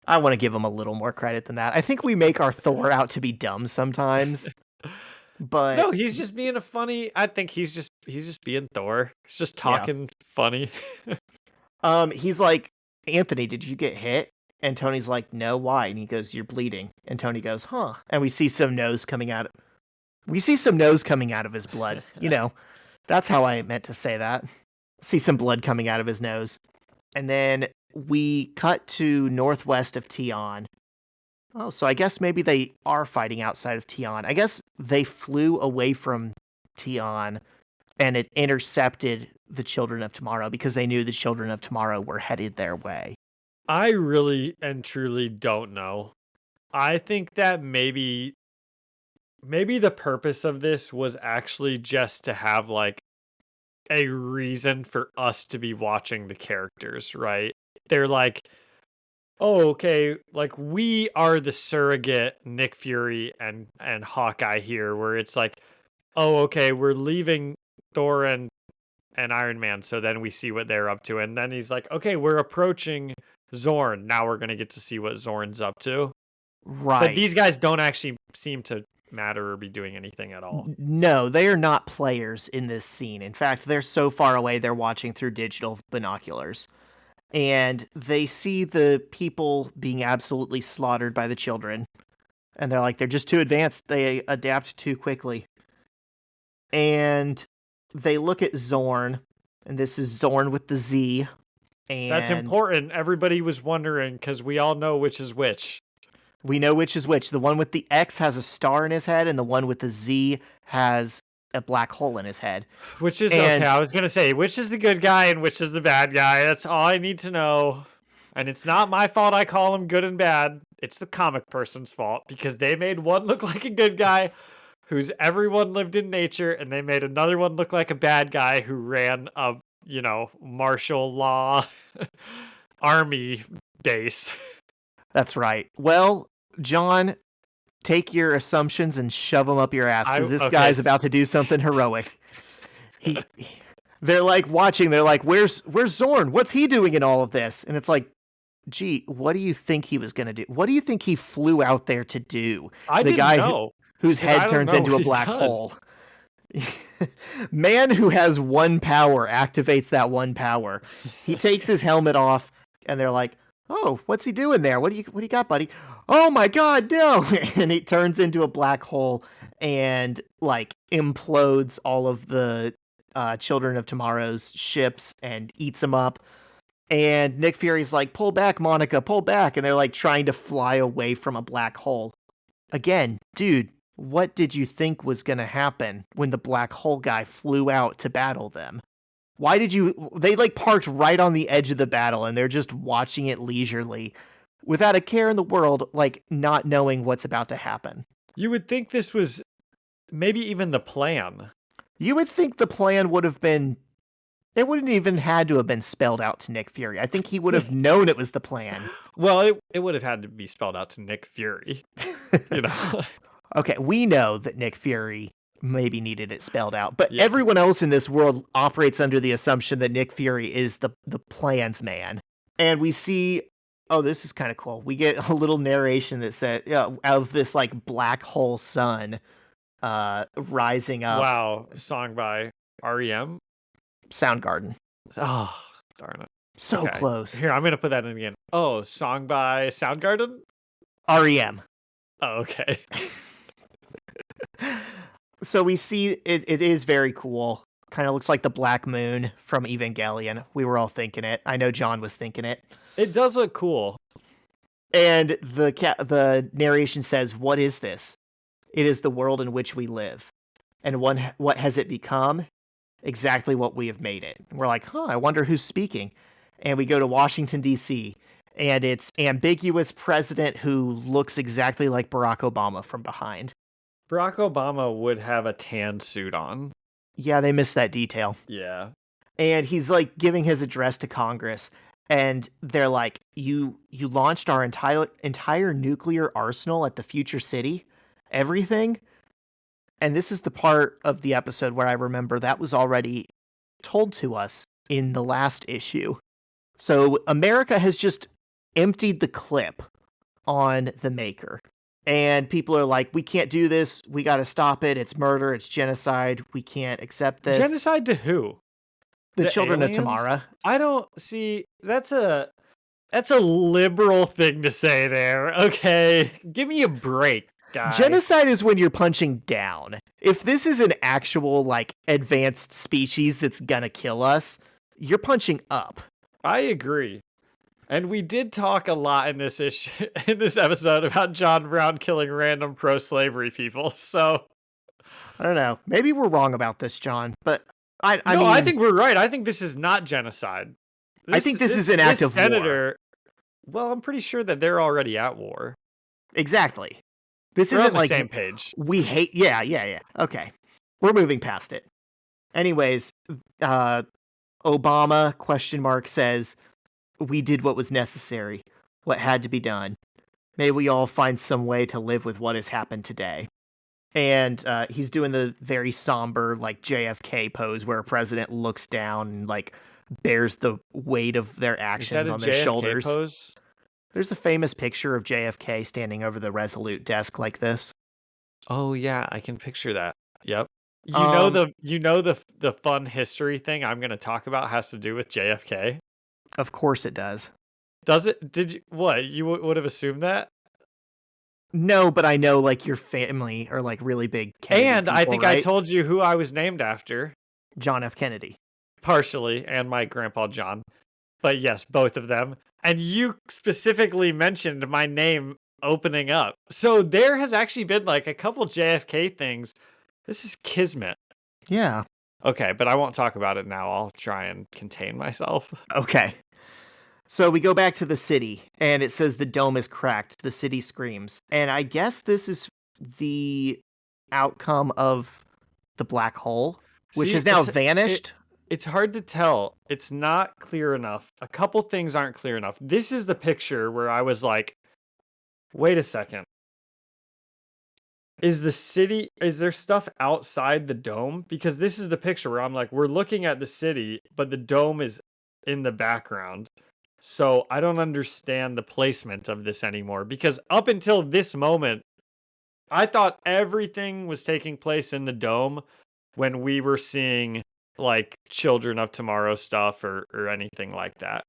I want to give him a little more credit than that. I think we make our Thor out to be dumb sometimes. But no, he's just being I think he's just being Thor. He's just talking funny. He's like, Anthony, did you get hit? And Tony's like, no, why? And he goes, you're bleeding. And Tony goes, huh. And we see some nose coming out of his blood. That's how I meant to say that. See some blood coming out of his nose. And then we cut to northwest of Tian. Oh, so I guess maybe they are fighting outside of Tian. I guess they flew away from Tian and it intercepted the Children of Tomorrow because they knew the Children of Tomorrow were headed their way. I really and truly don't know. I think that maybe the purpose of this was actually just to have like a reason for us to be watching the characters, right? They're like, oh, okay, like we are the surrogate Nick Fury and Hawkeye here, where it's like, oh, okay, we're leaving Thor and Iron Man, so then we see what they're up to, and then he's like, okay, we're approaching Zorn. Now we're gonna get to see what Zorn's up to. Right. But these guys don't actually seem to matter or be doing anything at all. No, they are not players in this scene. In fact, they're so far away, they're watching through digital binoculars. And they see the people being absolutely slaughtered by the children. And they're like, they're just too advanced. They adapt too quickly. And they look at Zorn, and this is Zorn with the Z. And that's important. Everybody was wondering, because we all know which is which. We know which is which. The one with the X has a star in his head, and the one with the Z has a black hole in his head. Which is, okay, I was going to say, which is the good guy and which is the bad guy? That's all I need to know. And it's not my fault I call him good and bad. It's the comic person's fault, because they made one look like a good guy whose everyone lived in nature, and they made another one look like a bad guy who ran a, martial law army base. That's right. Well, John, take your assumptions and shove them up your ass, because this guy's about to do something heroic. They're like watching. They're like, "Where's Zorn? What's he doing in all of this?" And it's like, "Gee, what do you think he was gonna do? What do you think he flew out there to do?" The guy whose head turns into a black hole. Man who has one power activates that one power. He takes his helmet off, and they're like, "Oh, what's he doing there? What do you got, buddy?" "Oh my God, no!" And it turns into a black hole and like implodes all of the Children of Tomorrow's ships and eats them up. And Nick Fury's like, "Pull back, Monica, pull back!" And they're like trying to fly away from a black hole. Again, dude, what did you think was going to happen when the black hole guy flew out to battle them? Why did they like parked right on the edge of the battle, and they're just watching it leisurely without a care in the world, like not knowing what's about to happen. You would think this was maybe even the plan. You would think the plan would have been, it wouldn't even had to have been spelled out to Nick Fury. I think he would have known it was the plan. Well, it would have had to be spelled out to Nick Fury. Okay, we know that Nick Fury maybe needed it spelled out, but everyone else in this world operates under the assumption that Nick Fury is the plans man. And we see, oh, this is kind of cool. We get a little narration that says of this like black hole sun rising up. Wow, song by REM? Soundgarden. Oh, darn it. So close. Here, I'm going to put that in again. Oh, song by Soundgarden? REM. Oh, okay. So we see it is very cool. Kind of looks like the Black Moon from Evangelion. We were all thinking it. I know John was thinking it. It does look cool. And the narration says, "What is this? It is the world in which we live. And what has it become? Exactly what we have made it." And we're like, I wonder who's speaking. And we go to Washington, D.C., and it's ambiguous president who looks exactly like Barack Obama from behind. Barack Obama would have a tan suit on. Yeah, they missed that detail. Yeah. And he's like giving his address to Congress, and they're like, you launched our entire nuclear arsenal at the future city? Everything? And this is the part of the episode where I remember that was already told to us in the last issue. So America has just emptied the clip on the Maker. And people are like, we can't do this. We got to stop it. It's murder. It's genocide. We can't accept this. Genocide to who? The Children of Tomorrow. I don't see. That's a liberal thing to say there. Okay. Give me a break, guy. Genocide is when you're punching down. If this is an actual, like, advanced species that's gonna kill us, you're punching up. I agree. And we did talk a lot in this episode about John Brown killing random pro-slavery people. So I don't know. Maybe we're wrong about this, John. But I mean, I think we're right. I think this is not genocide. I think this is an act of war. Well, I'm pretty sure that they're already at war. Exactly. This We're isn't on the like same page. We hate. Yeah. Okay. We're moving past it. Anyways, Obama ? Says, "We did what was necessary, what had to be done. May we all find some way to live with what has happened today." And he's doing the very somber, like JFK pose where a president looks down and like bears the weight of their Is that actions a on their JFK shoulders. pose? There's a famous picture of JFK standing over the Resolute desk like this. Oh yeah, I can picture that. Yep. Um, The fun history thing I'm going to talk about has to do with JFK. of course it does. Does it? Did you what? You would have assumed that? No, but I know like your family are like really big Kennedy And I people, think I right? told you who I was named after, John F. Kennedy. partially, and my grandpa John. But yes, both of them. And you specifically mentioned my name opening up. So there has actually been like a couple JFK things. This is kismet. Yeah. Okay, but I won't talk about it now. I'll try and contain myself. Okay. So we go back to the city, and it says the dome is cracked. The city screams. And I guess this is the outcome of the black hole, which See, has now vanished. It's hard to tell. It's not clear enough. A couple things aren't clear enough. This is the picture where I was like, wait a second. Is there stuff outside the dome? Because this is the picture where I'm like, we're looking at the city, but the dome is in the background. So I don't understand the placement of this anymore. Because up until this moment, I thought everything was taking place in the dome when we were seeing like Children of Tomorrow stuff or anything like that,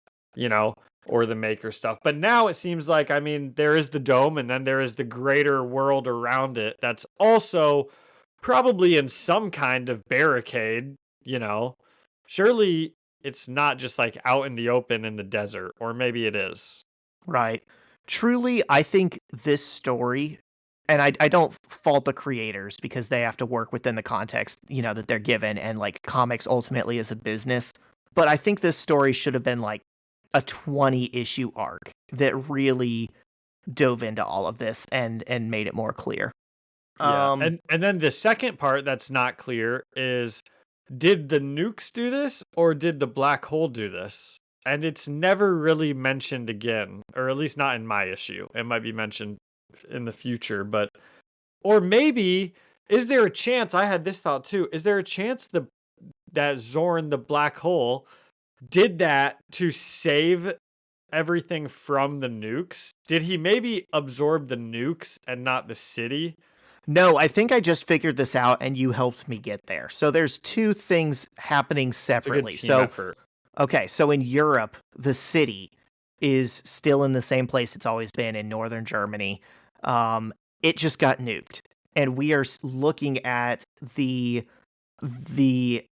or the Maker stuff. But now it seems like, I mean, there is the dome and then there is the greater world around it that's also probably in some kind of barricade. Surely it's not just like out in the open in the desert, or maybe it is. Right. Truly, I think this story, and I don't fault the creators because they have to work within the context, that they're given, and like comics ultimately is a business. But I think this story should have been like a 20 issue arc that really dove into all of this and made it more clear. Yeah. Um, And then the second part that's not clear is, did the nukes do this or did the black hole do this? And it's never really mentioned again, or at least not in my issue. It might be mentioned in the future, but or maybe, is there a chance, I had this thought too, is there a chance that Zorn the black hole did that to save everything from the nukes? Did he maybe absorb the nukes and not the city? no, I think I just figured this out and you helped me get there. So there's two things happening It's a good separately. team effort. Okay, so in Europe, the city is still in the same place it's always been in northern Germany. Um, it just got nuked, and we are looking at the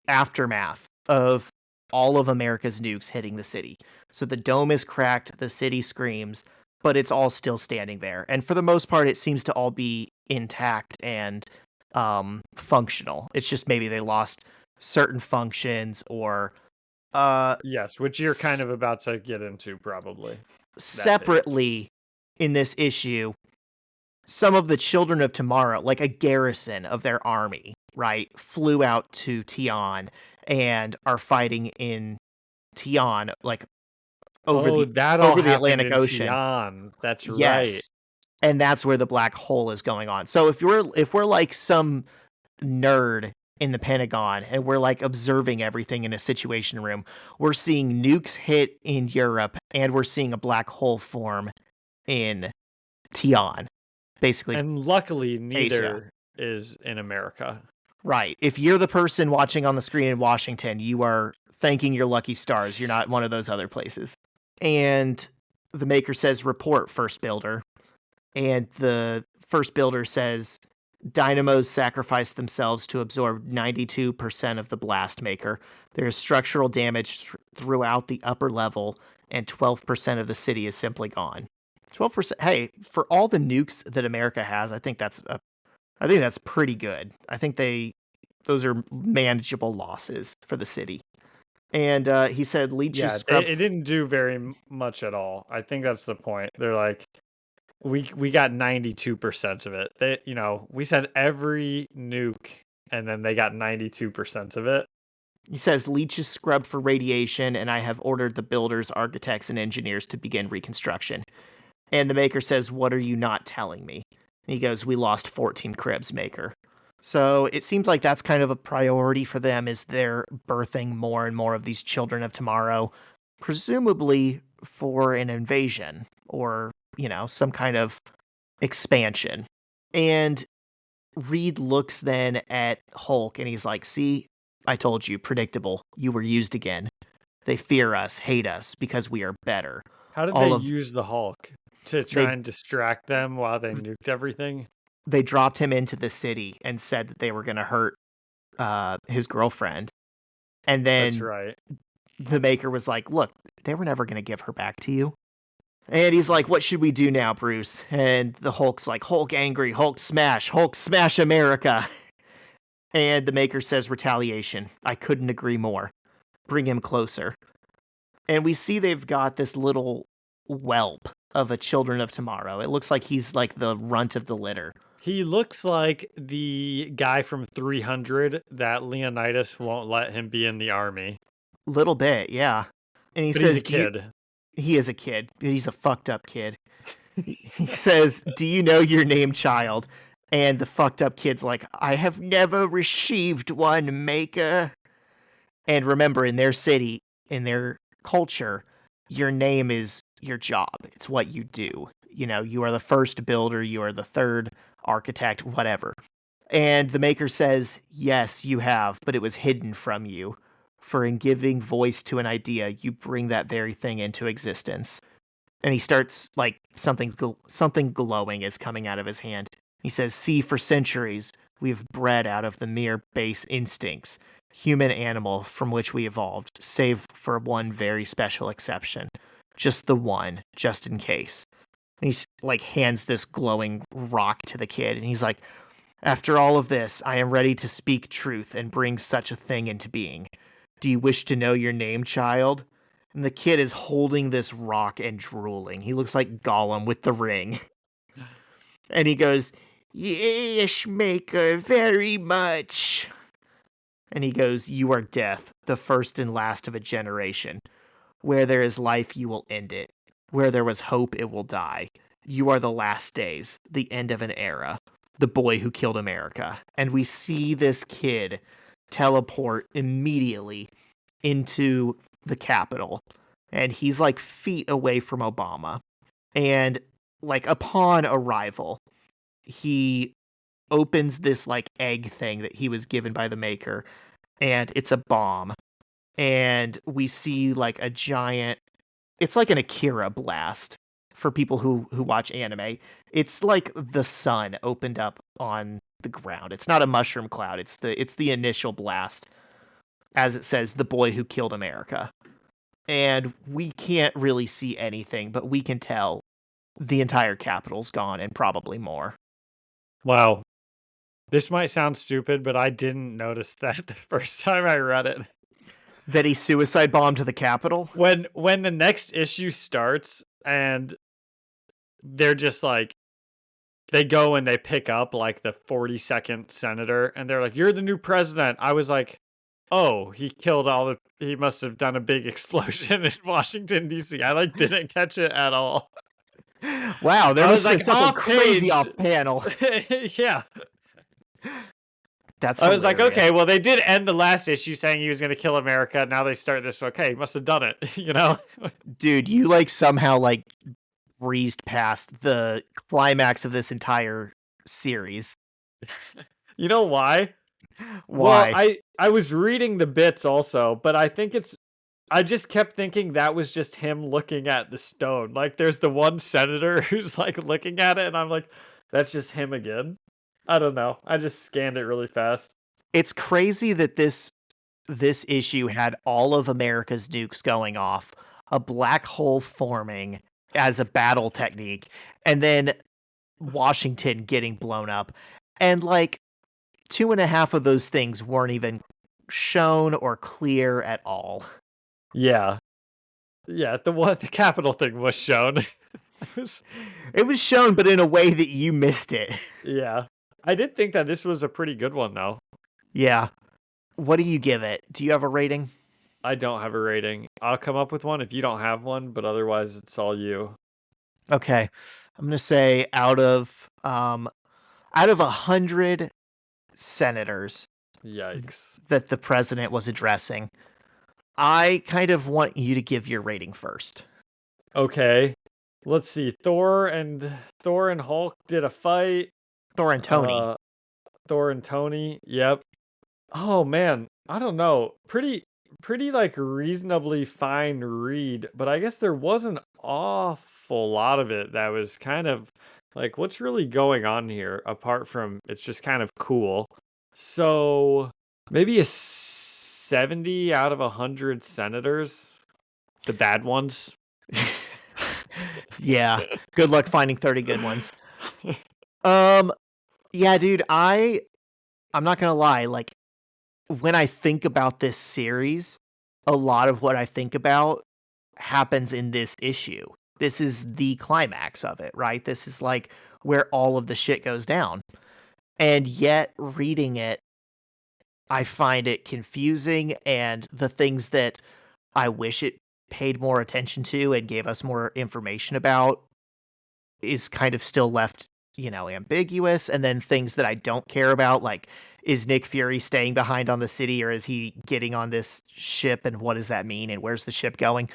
aftermath of all of America's nukes hitting the city. So the dome is cracked, the city screams, but it's all still standing there. And for the most part, it seems to all be intact and functional. It's just maybe they lost certain functions or Yes, which you're kind of about to get into, probably. separately in this issue, some of the Children of Tomorrow, like a garrison of their army, right, flew out to Tian and are fighting in Tian, like over that all the happened Atlantic in Ocean. Tian. That's right. Yes. And that's where the black hole is going on. So if we're like some nerd in the Pentagon and we're like observing everything in a situation room, we're seeing nukes hit in Europe and we're seeing a black hole form in Tian. Basically, And luckily, neither Asia. is in America. Right. If you're the person watching on the screen in Washington, you are thanking your lucky stars. You're not one of those other places. And the Maker says, "Report, first builder." And the first builder says, "Dynamos sacrifice themselves to absorb 92% of the blast maker. There is structural damage throughout the upper level, and 12% of the city is simply gone." 12%. Hey, for all the nukes that America has, I think that's pretty good. I think those are manageable losses for the city. And he said, "Leeches Yeah, scrub." it didn't do very much at all. I think that's the point. They're like, we got 92% of it. We said every nuke, and then they got 92% of it. He says, Leech is scrubbed for radiation, and I have ordered the builders, architects, and engineers to begin reconstruction. And the Maker says, what are you not telling me? And he goes, we lost 14 cribs, Maker. So it seems like that's kind of a priority for them, is they're birthing more and more of these children of tomorrow, presumably for an invasion or, some kind of expansion. And Reed looks then at Hulk and he's like, see, I told you, predictable. You were used again. They fear us, hate us, because we are better. How did they use the Hulk? To try and distract them while they nuked everything? They dropped him into the city and said that they were going to hurt his girlfriend. And then that's right. The Maker was like, look, they were never going to give her back to you. And he's like, what should we do now, Bruce? And the Hulk's like, Hulk angry, Hulk smash America. And the Maker says, retaliation. I couldn't agree more. Bring him closer. And we see they've got this little whelp of a Children of Tomorrow. It looks like he's like the runt of the litter. He looks like the guy from 300 that Leonidas won't let him be in the army. Little bit, yeah. And he says, he's a kid. He is a kid. He's a fucked up kid. He says, do you know your name, child? And the fucked up kid's like, I have never received one, Maker. And remember, in their city, in their culture, your name is your job. It's what you do. You are the first builder, you are the third architect, whatever. And the Maker says, yes, you have, but it was hidden from you. For in giving voice to an idea, you bring that very thing into existence. And he starts, like, something glowing is coming out of his hand. He says, see, for centuries, we've bred out of the mere base instincts, human animal from which we evolved, save for one very special exception. Just the one, just in case. And he's, like, hands this glowing rock to the kid, and he's like, after all of this, I am ready to speak truth and bring such a thing into being. Do you wish to know your name, child? And the kid is holding this rock and drooling. He looks like Gollum with the ring. And he goes, yes, Maker, very much. And he goes, you are death, the first and last of a generation. Where there is life, you will end it. Where there was hope, it will die. You are the last days, the end of an era. The boy who killed America. And we see this kid teleport immediately into the Capitol, and he's like feet away from Obama. And like upon arrival, he opens this like egg thing that he was given by the Maker, and it's a bomb. And we see like a giant, it's like an Akira blast for people who watch anime. It's like the sun opened up on the ground. It's not a mushroom cloud. It's the initial blast, as it says, the boy who killed America. And we can't really see anything, but we can tell the entire Capitol's gone and probably more. Wow. This might sound stupid, but I didn't notice that the first time I read it. That he suicide bombed the Capitol? When the next issue starts and they're just like, they go and they pick up like the 42nd senator and they're like, you're the new president. I was like, oh, he must have done a big explosion in Washington, D.C. I like didn't catch it at all. Wow, there was like something crazy off panel. Yeah. That's hilarious. I was like, okay, well, they did end the last issue saying he was going to kill America. Now they start this. Okay, he must have done it, Dude, you like somehow like breezed past the climax of this entire series. You know why? Why? Well, I was reading the bits also, but I just kept thinking that was just him looking at the stone. Like there's the one senator who's like looking at it and I'm like, that's just him again. I don't know. I just scanned it really fast. It's crazy that this issue had all of America's nukes going off, a black hole forming as a battle technique, and then Washington getting blown up. And like 2.5 of those things weren't even shown or clear at all. Yeah. Yeah, the Capitol thing was shown. It was shown, but in a way that you missed it. Yeah. I did think that this was a pretty good one, though. Yeah. What do you give it? Do you have a rating? I don't have a rating. I'll come up with one if you don't have one, but otherwise it's all you. Okay. I'm going to say out of 100 senators Yikes. that the president was addressing, I kind of want you to give your rating first. Okay. Let's see. Thor and Hulk did a fight. Thor and Tony. Thor and Tony. Yep. Oh man, I don't know. Pretty like reasonably fine read, but I guess there was an awful lot of it that was kind of like what's really going on here apart from it's just kind of cool. So, maybe a 70 out of 100 senators, the bad ones. Yeah. Good luck finding 30 good ones. Yeah, dude, I'm not going to lie, like when I think about this series, a lot of what I think about happens in this issue. This is the climax of it, right? This is like where all of the shit goes down. And yet reading it, I find it confusing, and the things that I wish it paid more attention to and gave us more information about is kind of still left, ambiguous. And then things that I don't care about, like, is Nick Fury staying behind on the city, or is he getting on this ship, and what does that mean, and where's the ship going?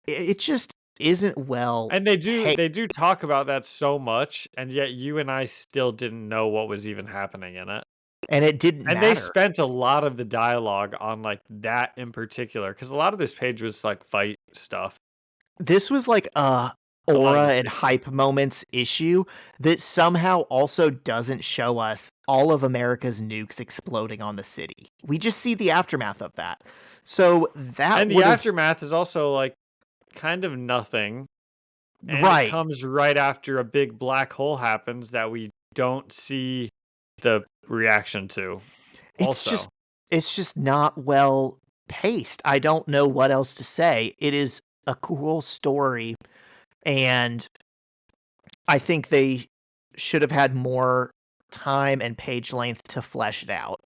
It just isn't well. And they do talk about that so much, and yet you and I still didn't know what was even happening in it. And it didn't And matter. they spent a lot of the dialogue on like that in particular, because a lot of this page was like fight stuff. This was like a aura and hype moments issue that somehow also doesn't show us all of America's nukes exploding on the city. We just see the aftermath of that. So that and the aftermath is also like kind of nothing. And right. It comes right after a big black hole happens that we don't see the reaction to. It's just not well paced. I don't know what else to say. It is a cool story, and I think they should have had more time and page length to flesh it out.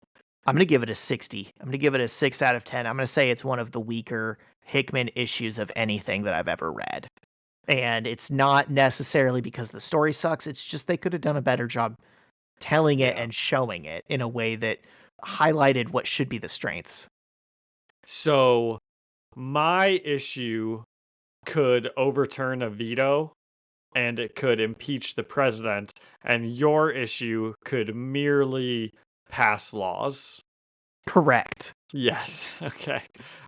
I'm going to give it a 60. I'm going to give it a 6 out of 10. I'm going to say it's one of the weaker Hickman issues of anything that I've ever read. And it's not necessarily because the story sucks. It's just they could have done a better job telling it and showing it in a way that highlighted what should be the strengths. So my issue could overturn a veto, and it could impeach the president, and your issue could merely pass laws. Correct. Yes. Okay.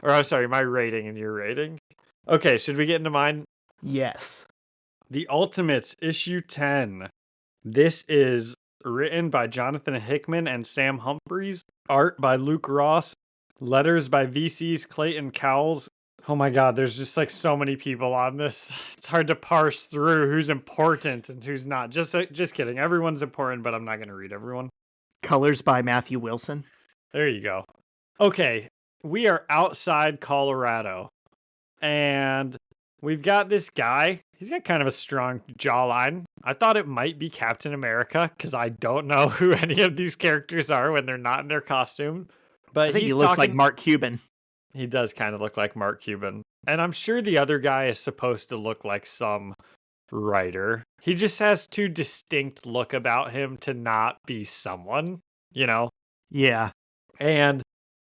Or I'm sorry, my rating and your rating. Okay, should we get into mine? Yes. The Ultimates, issue 10. This is written by Jonathan Hickman and Sam Humphries, art by Luke Ross, letters by VC's Clayton Cowles. Oh my god, there's just like so many people on this. It's hard to parse through who's important and who's not. Just kidding. Everyone's important, but I'm not going to read everyone. Colors by Matthew Wilson. There you go. Okay, we are outside Colorado, and we've got this guy. He's got kind of a strong jawline. I thought it might be Captain America, because I don't know who any of these characters are when they're not in their costume. But I think he looks like Mark Cuban. He does kind of look like Mark Cuban. And I'm sure the other guy is supposed to look like some writer. He just has too distinct look about him to not be someone, you know? Yeah. And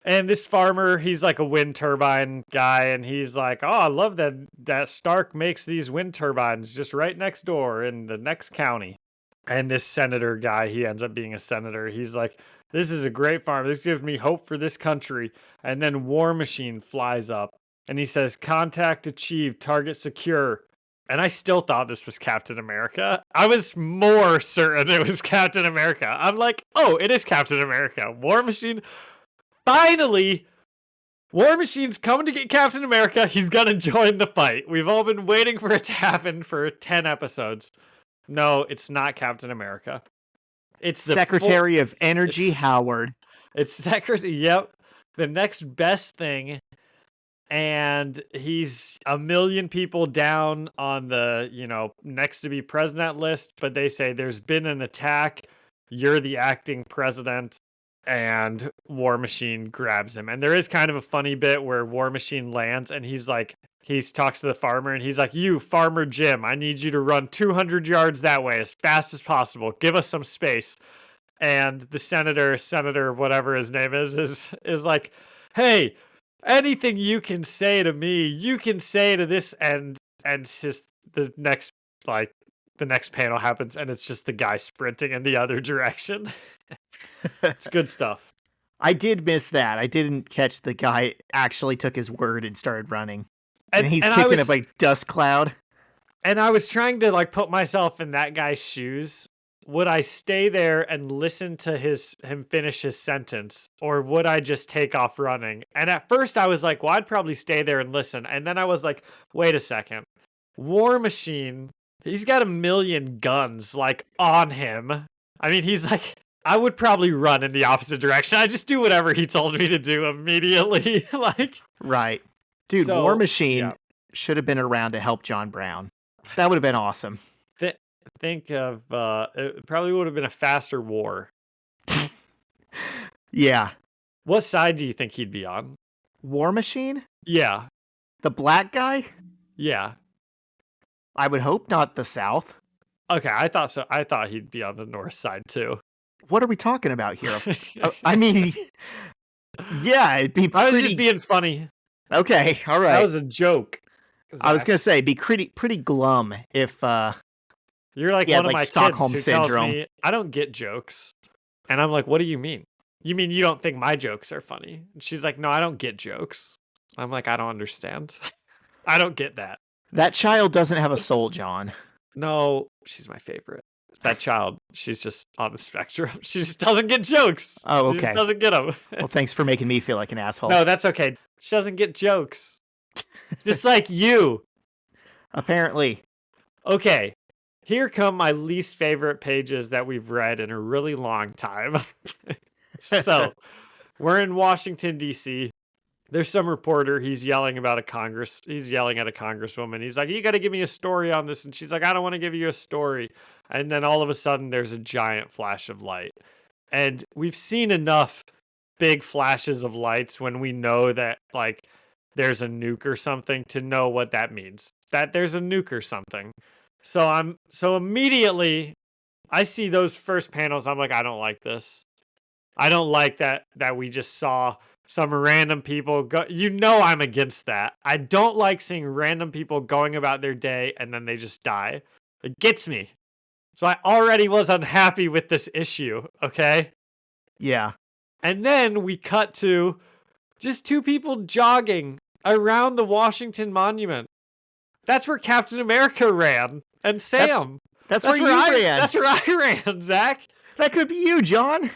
this farmer, he's like a wind turbine guy, and he's like, oh, I love that Stark makes these wind turbines just right next door in the next county. And this senator guy, he ends up being a senator. He's like, this is a great farm. This gives me hope for this country. And then War Machine flies up, and he says, contact achieved, target secure. And I still thought this was Captain America. I was more certain it was Captain America. I'm like, oh, it is Captain America. War Machine. Finally, War Machine's coming to get Captain America. He's going to join the fight. We've all been waiting for it to happen for 10 episodes. No, it's not Captain America. It's the Secretary of Energy Howard. It's Secretary. Yep. The next best thing. And he's a million people down on the, next to be president list. But they say there's been an attack. You're the acting president. and War Machine grabs him. And there is kind of a funny bit where War Machine lands and he talks to the farmer and he's like, "You, Farmer Jim, I need you to run 200 yards that way as fast as possible. Give us some space." And the senator, whatever his name is like, "Hey, anything you can say to me, you can say to this." And the next panel happens and it's just the guy sprinting in the other direction. It's good stuff. I did miss that. I didn't catch the guy actually took his word and started running. And he's kicking a dust cloud. And I was trying to put myself in that guy's shoes. Would I stay there and listen to him finish his sentence, or would I just take off running? And at first I was like, well, I'd probably stay there and listen. And then I was like, wait a second. War Machine, he's got 1 million guns on him. I mean, he's like, I would probably run in the opposite direction. I just do whatever he told me to do immediately. Right. Dude, War Machine should have been around to help John Brown. That would have been awesome. Think of it probably would have been a faster war. Yeah. What side do you think he'd be on? War Machine? Yeah. The black guy? Yeah. I would hope not the South. Okay, I thought so. I thought he'd be on the north side too. What are we talking about here? I mean, yeah, it'd be. I was just being funny. Okay, all right. That was a joke. I was gonna say, be pretty glum if you're like one of my Stockholm kids who syndrome. Tells me, I don't get jokes, and I'm like, what do you mean? You mean you don't think my jokes are funny? And she's like, no, I don't get jokes. I'm like, I don't understand. I don't get that. That child doesn't have a soul, John. No, she's my favorite. That child, she's just on the spectrum. She just doesn't get jokes. Oh, okay. She just doesn't get them. Well, thanks for making me feel like an asshole. No, that's okay. She doesn't get jokes. Just like you. Apparently. Okay. Here come my least favorite pages that we've read in a really long time. So, we're in Washington, D.C. There's some reporter. He's yelling at a congresswoman. He's like, you got to give me a story on this. And she's like, I don't want to give you a story. And then all of a sudden, there's a giant flash of light. And we've seen enough big flashes of lights when we know that, there's a nuke or something to know what that means. That there's a nuke or something. So immediately, I see those first panels. I'm like, I don't like this. I don't like that we just saw some random people go. I'm against that. I don't like seeing random people going about their day and then they just die. It gets me. So I already was unhappy with this issue, okay? Yeah. And then we cut to just two people jogging around the Washington Monument. That's where Captain America ran. And Sam. That's where you ran. That's where I ran, Zach. That could be you, John.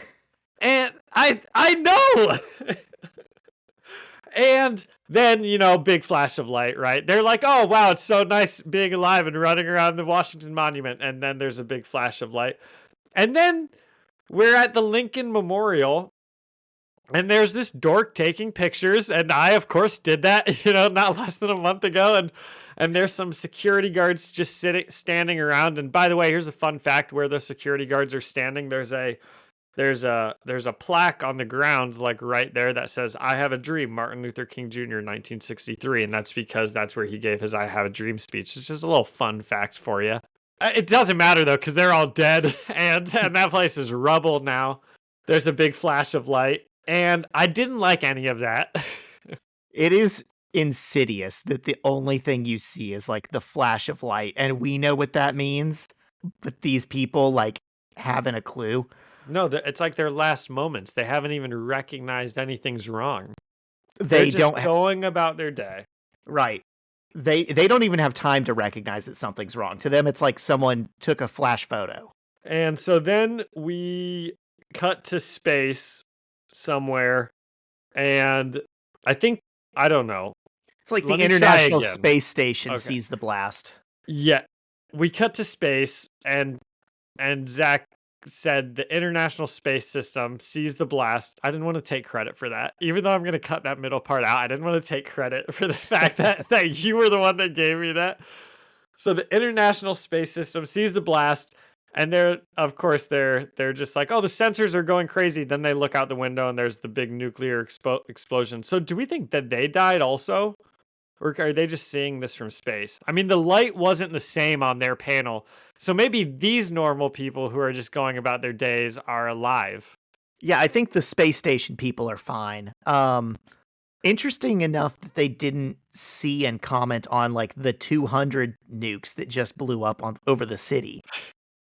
And I know. And then, big flash of light, right? They're like, oh, wow, it's so nice being alive and running around the Washington Monument. And then there's a big flash of light. And then we're at the Lincoln Memorial. And there's this dork taking pictures. And I, of course, did that, not less than a month ago. And there's some security guards just standing around. And by the way, here's a fun fact where the security guards are standing. There's a plaque on the ground, right there, that says, I have a dream, Martin Luther King Jr. 1963. And that's because that's where he gave his I have a dream speech. It's just a little fun fact for you. It doesn't matter, though, because they're all dead. And that place is rubble now. There's a big flash of light. And I didn't like any of that. It is insidious that the only thing you see is the flash of light. And we know what that means. But these people haven't a clue. No, it's like their last moments. They haven't even recognized anything's wrong. They're just going about their day. Right. They don't even have time to recognize that something's wrong. To them, it's like someone took a flash photo. And so then we cut to space somewhere. And I don't know. It's like the International Space Station sees the blast. Yeah. We cut to space and Zach said the International Space System sees the blast. I didn't want to take credit for that. Even though I'm going to cut that middle part out, I didn't want to take credit for the fact that you were the one that gave me that. So the International Space System sees the blast And of course, they're just like, oh, the sensors are going crazy. Then they look out the window and there's the big nuclear explosion. So do we think that they died also? Or are they just seeing this from space? I mean, the light wasn't the same on their panel. So maybe these normal people who are just going about their days are alive. Yeah, I think the space station people are fine. Interesting enough that they didn't see and comment on like the 200 nukes that just blew up over the city.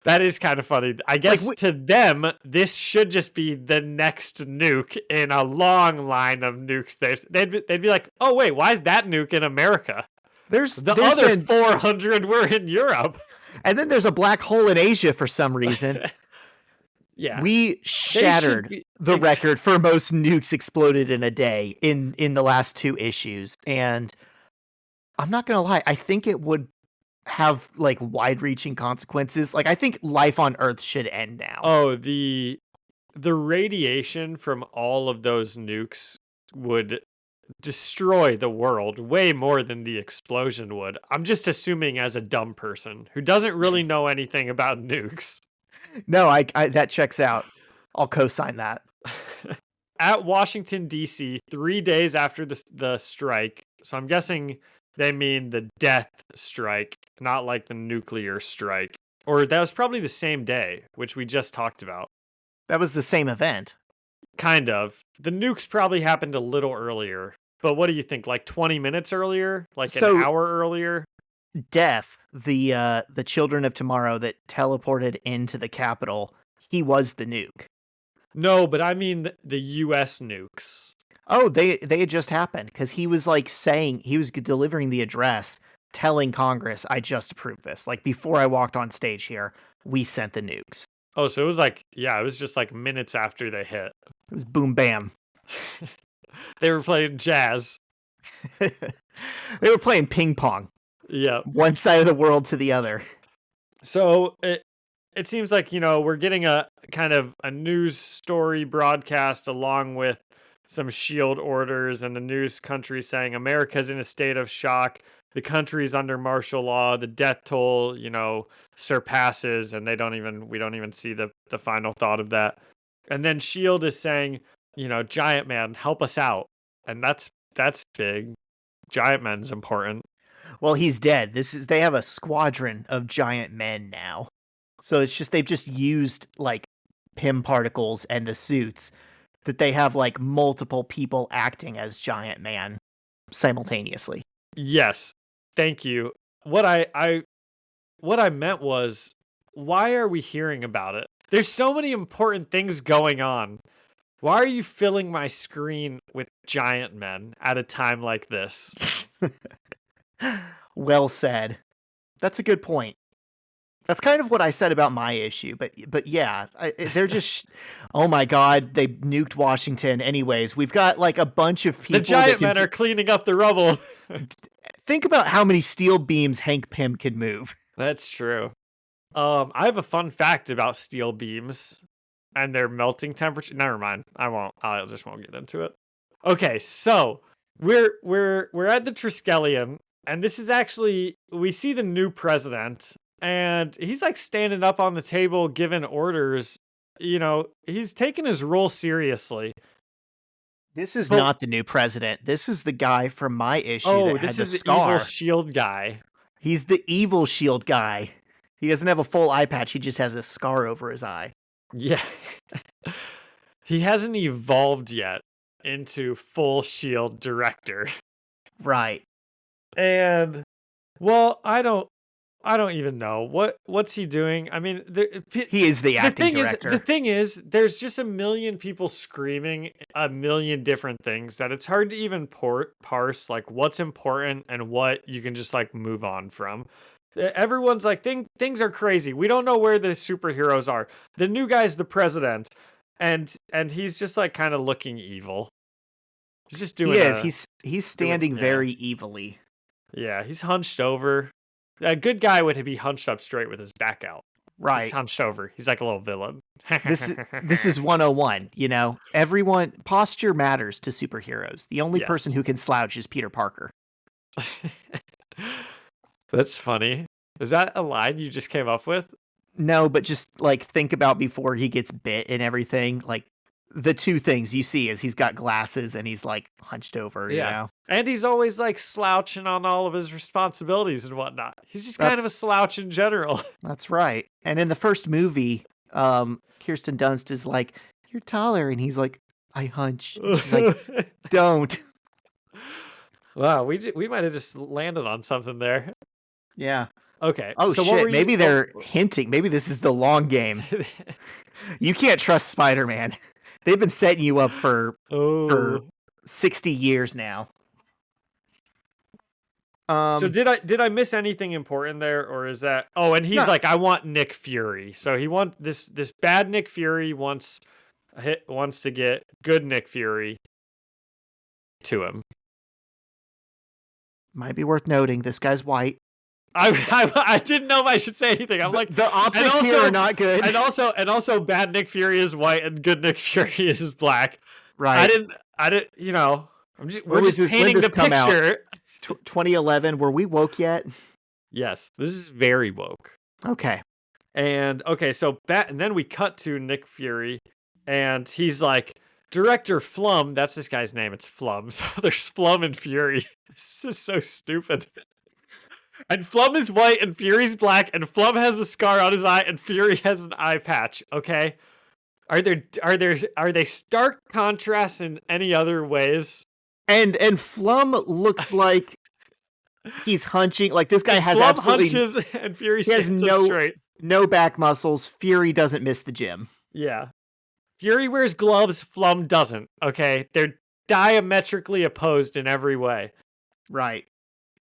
That is kind of funny. I guess to them, this should just be the next nuke in a long line of nukes. They'd be like, oh, wait, why is that nuke in America? There's other 400 were in Europe. And then there's a black hole in Asia for some reason. Yeah. We shattered the record for most nukes exploded in a day in the last 2 issues. And I'm not going to lie, I think it would have like wide-reaching consequences. Like I think life on Earth should end now. Oh, the radiation from all of those nukes would destroy the world way more than the explosion would. I'm just assuming as a dumb person who doesn't really know anything about nukes. No, I that checks out. I'll co-sign that. At Washington, D.C., 3 days after the strike, so I'm guessing they mean the death strike, not like the nuclear strike. Or that was probably the same day, which we just talked about. That was the same event. Kind of. The nukes probably happened a little earlier. But what do you think? Like 20 minutes earlier? Like an hour earlier? Death, the Children of Tomorrow that teleported into the Capitol, he was the nuke. No, but I mean the U.S. nukes. Oh, they had just happened because he was like saying he was delivering the address, telling Congress, "I just approved this." Like before I walked on stage here, we sent the nukes. Oh, so it was like, yeah, it was just like minutes after they hit. It was boom bam. They were playing jazz. They were playing ping pong. Yeah, one side of the world to the other. So it seems like we're getting a kind of a news story broadcast along with some shield orders and the news country saying America's in a state of shock. The country's under martial law. The death toll, surpasses, and we don't even see the final thought of that. And then Shield is saying, Giant Man, help us out. And that's big. Giant Man's important. Well, he's dead. They have a squadron of giant men now. So it's just they've just used like Pym particles and the suits that they have like multiple people acting as Giant Man simultaneously. Yes. Thank you. What I meant was, why are we hearing about it? There's so many important things going on. Why are you filling my screen with giant men at a time like this? Well said. That's a good point. That's kind of what I said about my issue, but yeah, they're just, oh my god, they nuked Washington. Anyways, we've got like a bunch of people. The giant men are cleaning up the rubble. Think about how many steel beams Hank Pym could move. That's true. I have a fun fact about steel beams and their melting temperature. Never mind. I just won't get into it. Okay, so we're at the Triskelion, and this is actually, we see the new president. And he's like standing up on the table, giving orders. He's taking his role seriously. This is not the new president. This is the guy from my issue. Oh, this is the evil shield guy. He's the evil shield guy. He doesn't have a full eye patch. He just has a scar over his eye. Yeah. He hasn't evolved yet into full shield director. Right. And, well, I don't even know what's he doing. I mean, he is the acting director. The thing is, there's just a million people screaming a million different things that it's hard to even parse like what's important and what you can just like move on from. Everyone's like, things are crazy. We don't know where the superheroes are. The new guy's the president, and he's just like kind of looking evil. He's just doing. He's standing very evilly. Yeah, he's hunched over. A good guy would be hunched up straight with his back out. Right. He's hunched over. He's like a little villain. This is 101, Everyone, posture matters to superheroes. The only person who can slouch is Peter Parker. That's funny. Is that a line you just came up with? No, but just like think about before he gets bit and everything. Like the two things you see is he's got glasses and he's like hunched over. Yeah. You know, And he's always like slouching on all of his responsibilities and whatnot. He's just kind That's- of a slouch in general. that's right. And in the first movie, Kirsten Dunst is like, "You're taller," and he's like, "I hunch." And she's like, "Don't." Wow, we might have just landed on something there. Yeah. Okay. Oh so what shit! were Maybe you, they're hinting. Maybe this is the long game. You can't trust Spider-Man. They've been setting you up for oh. 60 years now. So did I miss anything important there, or is that? Oh, and he's No. like, I want Nick Fury. So he want this bad Nick Fury wants to get good Nick Fury to him. Might be worth noting this guy's white. I didn't know if I should say anything. I'm like, the optics here are not good. and also bad Nick Fury is white and good Nick Fury is black. Right. I didn't. You know, we're When just was this- when painting this the come out? picture. 2011. Were we woke yet? Yes, this is very woke. Okay. And okay, so and then we cut to Nick Fury, and he's like, Director Flum. That's this guy's name. It's Flum. So there's Flum and Fury. This is so stupid. And Flum is white, and Fury's black, and Flum has a scar on his eye, and Fury has an eye patch. Okay, are they stark contrasts in any other ways? And Flum looks like he's hunching. Like this guy has Flum absolutely hunches, and Fury he has stands up no- straight. no back muscles. Fury doesn't miss the gym. Yeah. Fury wears gloves, Flum doesn't, okay? They're diametrically opposed in every way. Right.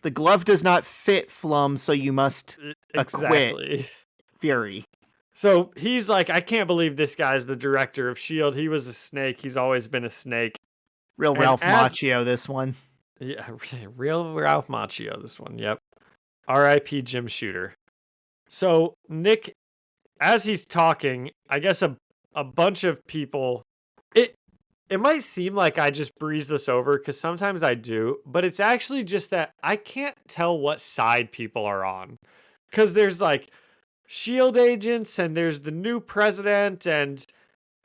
The glove does not fit Flum, so you must Exactly. Fury. So he's like, I can't believe this guy's the director of S.H.I.E.L.D. He was a snake. He's always been a snake. Real And Ralph as- Macchio, this one. Yeah, real Ralph Macchio, this one. Yep. R.I.P. Jim Shooter. So Nick, as he's talking, I guess a bunch of people, it might seem like I just breeze this over because sometimes I do, but it's actually just that I can't tell what side people are on. Because there's like S.H.I.E.L.D. agents and there's the new president and,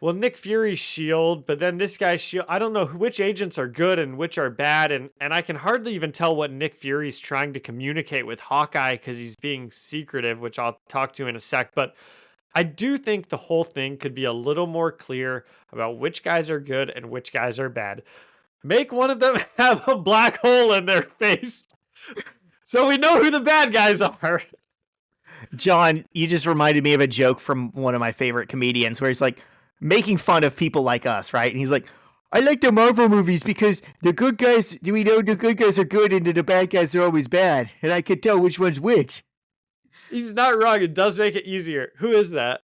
well, Nick Fury's S.H.I.E.L.D., but then this guy's S.H.I.E.L.D. I don't know which agents are good and which are bad, and I can hardly even tell what Nick Fury's trying to communicate with Hawkeye because he's being secretive, which I'll talk to in a sec, but I do think the whole thing could be a little more clear about which guys are good and which guys are bad. Make one of them have a black hole in their face so we know who the bad guys are. John, you just reminded me of a joke from one of my favorite comedians where he's like making fun of people like us, right? And he's like, I like the Marvel movies because the good guys, we know the good guys are good and the bad guys are always bad. And I can tell which one's which. He's not wrong. It does make it easier. Who is that?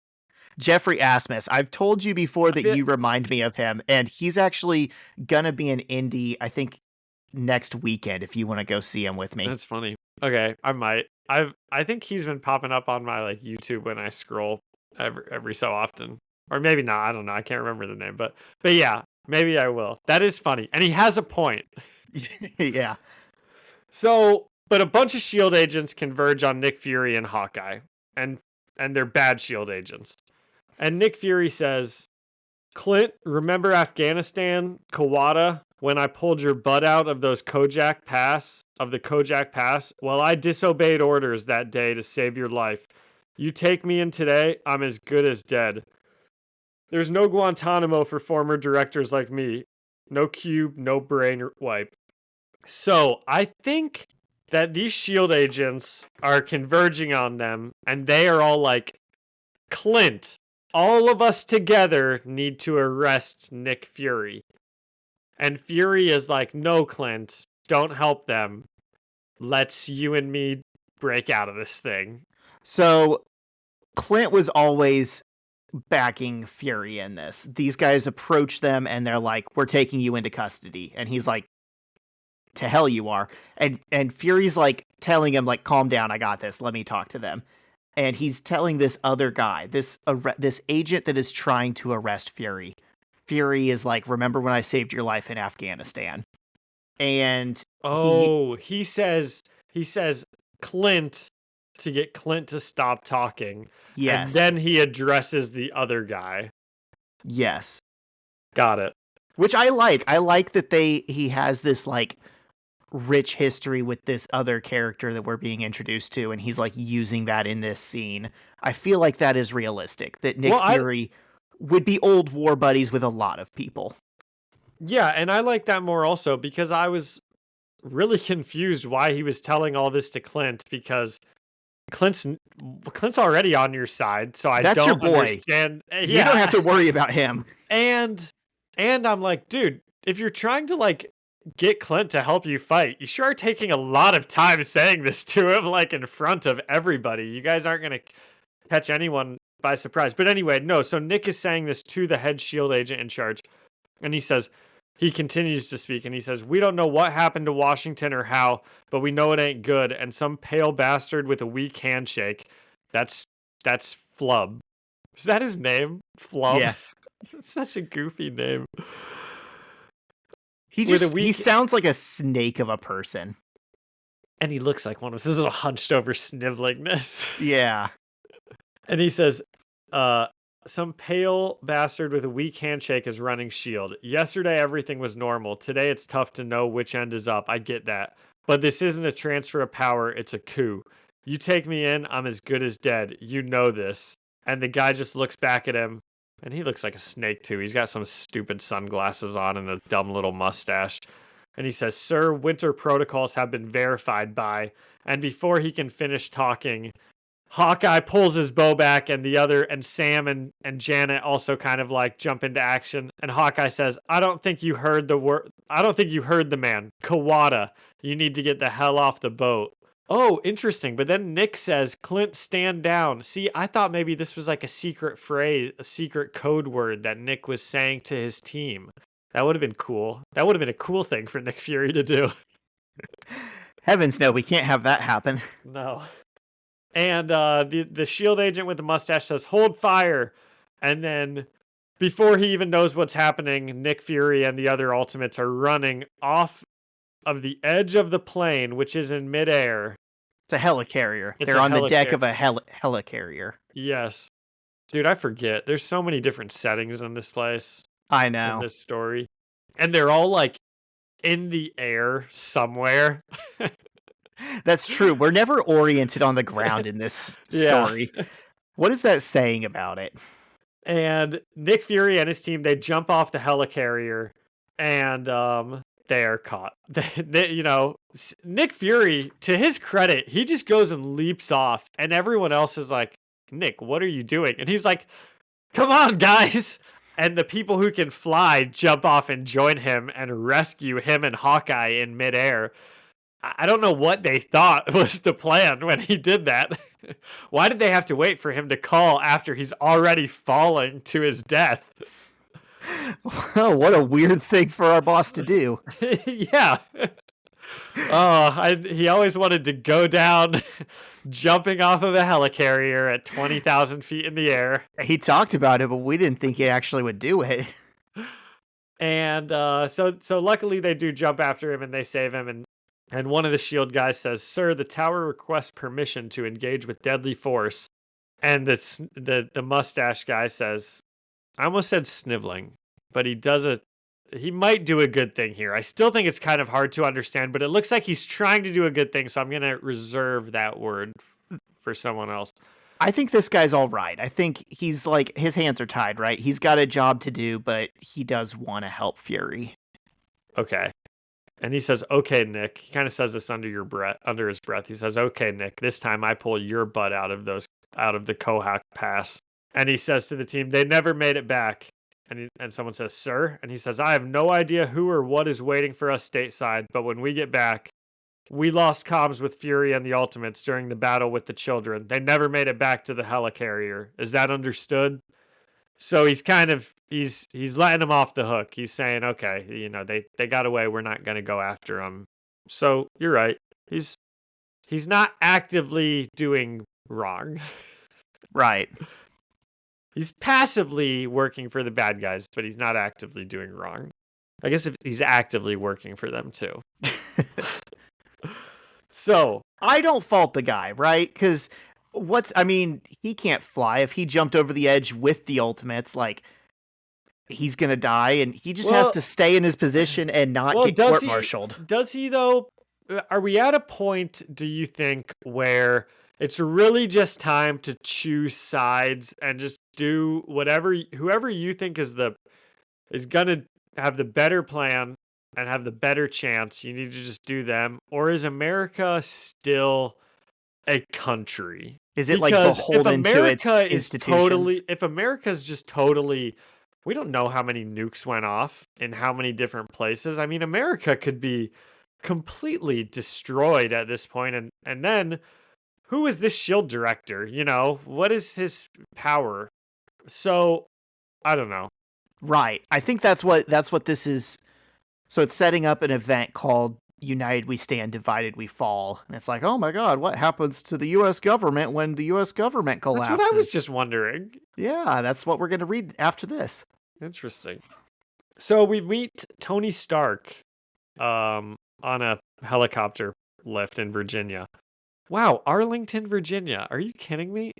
Jeffrey Asmus. I've told you before that you remind me of him, and he's actually gonna be in Indy, I think, next weekend if you want to go see him with me. That's funny. Okay, I might. I think he's been popping up on my like YouTube when I scroll every so often. Or maybe not. I don't know. I can't remember the name, but yeah, maybe I will. That is funny. And he has a point. Yeah. So, but a bunch of S.H.I.E.L.D. agents converge on Nick Fury and Hawkeye, and they're bad S.H.I.E.L.D. agents. And Nick Fury says, Clint, remember Afghanistan, Kawada, when I pulled your butt out of the Kojak Pass? Well, I disobeyed orders that day to save your life. You take me in today, I'm as good as dead. There's no Guantanamo for former directors like me. No cube, no brain wipe. So, I think that these S.H.I.E.L.D. agents are converging on them, and they are all like, Clint, all of us together need to arrest Nick Fury. And Fury is like, no, Clint, don't help them. Let's you and me break out of this thing. So, Clint was always backing Fury in this. These guys approach them and they're like, we're taking you into custody. And he's like, to hell you are. And Fury's like telling him like, calm down, I got this. Let me talk to them. And he's telling this other guy, this agent that is trying to arrest Fury. Fury is like, remember when I saved your life in Afghanistan? And he says, Clint, to get Clint to stop talking. Yes. And then he addresses the other guy. Yes. Got it. Which I like. I like that he has this like rich history with this other character that we're being introduced to, and he's like using that in this scene. I feel like that is realistic, that Nick Fury would be old war buddies with a lot of people. Yeah, and I like that more also because I was really confused why he was telling all this to Clint, because Clint's already on your side, so I That's don't your boy. understand. You don't have to worry about him. And I'm like, dude, if you're trying to like get Clint to help you fight, you sure are taking a lot of time saying this to him, like in front of everybody. You guys aren't going to catch anyone by surprise. But anyway, no. So Nick is saying this to the head SHIELD agent in charge. And he continues to speak, and he says, we don't know what happened to Washington or how, but we know it ain't good. And some pale bastard with a weak handshake. That's Flub. Is that his name? Flub? Yeah. It's such a goofy name. He sounds like a snake of a person. And he looks like one of his little hunched over snivelingness. Yeah. And he says, some pale bastard with a weak handshake is running SHIELD. Yesterday, everything was normal. Today, it's tough to know which end is up. I get that. But this isn't a transfer of power. It's a coup. You take me in, I'm as good as dead. You know this. And the guy just looks back at him. And he looks like a snake, too. He's got some stupid sunglasses on and a dumb little mustache. And he says, sir, winter protocols have been verified by... And before he can finish talking, Hawkeye pulls his bow back, and Sam and Janet also kind of like jump into action. And Hawkeye says, I don't think you heard the man. Kawada, you need to get the hell off the boat. Oh, interesting. But then Nick says, Clint, stand down. See, I thought maybe this was like a secret phrase, a secret code word that Nick was saying to his team. That would have been cool. That would have been a cool thing for Nick Fury to do. Heavens no, we can't have that happen. No. And the SHIELD agent with the mustache says, hold fire. And then before he even knows what's happening, Nick Fury and the other Ultimates are running off of the edge of the plane, which is in midair. It's a helicarrier. They're on the deck of a helicarrier. Yes. Dude, I forget. There's so many different settings in this place. I know. In this story. And they're all like in the air somewhere. That's true. We're never oriented on the ground in this story. Yeah. What is that saying about it? And Nick Fury and his team, they jump off the helicarrier, and they are caught. Nick Fury, to his credit, he just goes and leaps off, and everyone else is like, Nick, what are you doing? And he's like, come on, guys. And the people who can fly jump off and join him and rescue him and Hawkeye in midair. I don't know what they thought was the plan when he did that. Why did they have to wait for him to call after he's already falling to his death? Oh, what a weird thing for our boss to do. Yeah. He always wanted to go down jumping off of a helicarrier at 20,000 feet in the air. He talked about it, but we didn't think he actually would do it. And so luckily they do jump after him and they save him. And one of the SHIELD guys says, sir, the tower requests permission to engage with deadly force. And the mustache guy says, I almost said sniveling, but he might do a good thing here. I still think it's kind of hard to understand, but it looks like he's trying to do a good thing. So I'm going to reserve that word for someone else. I think this guy's all right. I think he's like, his hands are tied, right? He's got a job to do, but he does want to help Fury. Okay. And he says, okay, Nick. He kind of says this under his breath. He says, okay, Nick, this time I pull your butt out of the Kohak Pass. And he says to the team, they never made it back. And someone says, sir? And he says, I have no idea who or what is waiting for us stateside, but when we get back, we lost comms with Fury and the Ultimates during the battle with the children. They never made it back to the helicarrier. Is that understood? So he's letting them off the hook. He's saying, okay, they got away. We're not going to go after them. So you're right. He's not actively doing wrong. Right. He's passively working for the bad guys, but he's not actively doing wrong. I guess if he's actively working for them too. So I don't fault the guy, right? Because he can't fly. If he jumped over the edge with the ultimates, like, he's gonna die, and he just has well, to stay in his position and not well, get court-martialed. does he though? Are we at a point, do you think, where it's really just time to choose sides and just do whoever you think is gonna have the better plan and have the better chance, you need to just do them? Or is America still a country? Is it, like, Because beholden to its institutions? if America's just totally, we don't know how many nukes went off in how many different places. I mean, America could be completely destroyed at this point, and then who is this shield director? What is his power? So I don't know. Right. I think that's what this is. So it's setting up an event called United We Stand, Divided We Fall. And it's like, oh my God, what happens to the U.S. government when the U.S. government collapses? That's what I was just wondering. Yeah, that's what we're going to read after this. Interesting. So we meet Tony Stark on a helicopter lift in Virginia. Wow, Arlington, Virginia. Are you kidding me?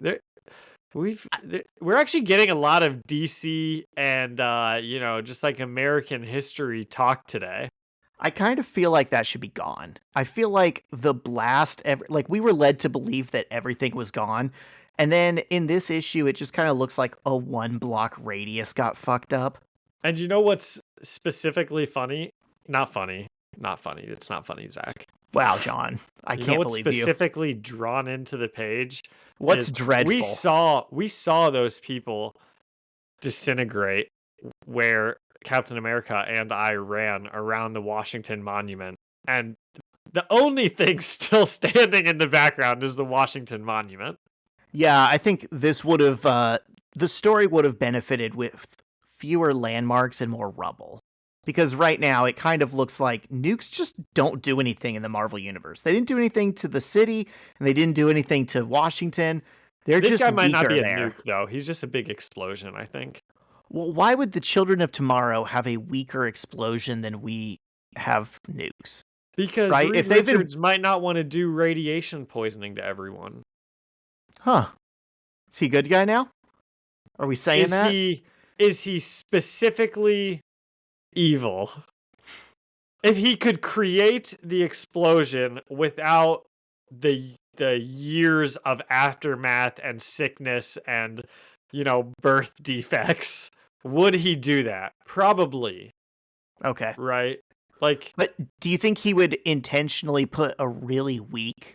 We're actually getting a lot of DC and just like American history talk today. I kind of feel like that should be gone. I feel like the blast, like, we were led to believe that everything was gone. And then in this issue, it just kind of looks like a 1-block radius got fucked up. And you know what's specifically funny? Not funny. Not funny. It's not funny, Zach. Wow, John. I can't believe you. Specifically drawn into the page. What's dreadful? We saw those people disintegrate where Captain America and I ran around the Washington Monument, and the only thing still standing in the background is the Washington Monument. Yeah, I think this would have the story would have benefited with fewer landmarks and more rubble. Because right now it kind of looks like nukes just don't do anything in the Marvel universe. They didn't do anything to the city, and they didn't do anything to Washington. This guy might not be a nuke, though. He's just a big explosion, I think. Well, why would the Children of Tomorrow have a weaker explosion than we have nukes? Because Reed Richards might not want to do radiation poisoning to everyone. Huh. Is he a good guy now? Are we saying that? Is he specifically evil? If he could create the explosion without the years of aftermath and sickness and, birth defects, would he do that? Probably. Okay. Right? But do you think he would intentionally put a really weak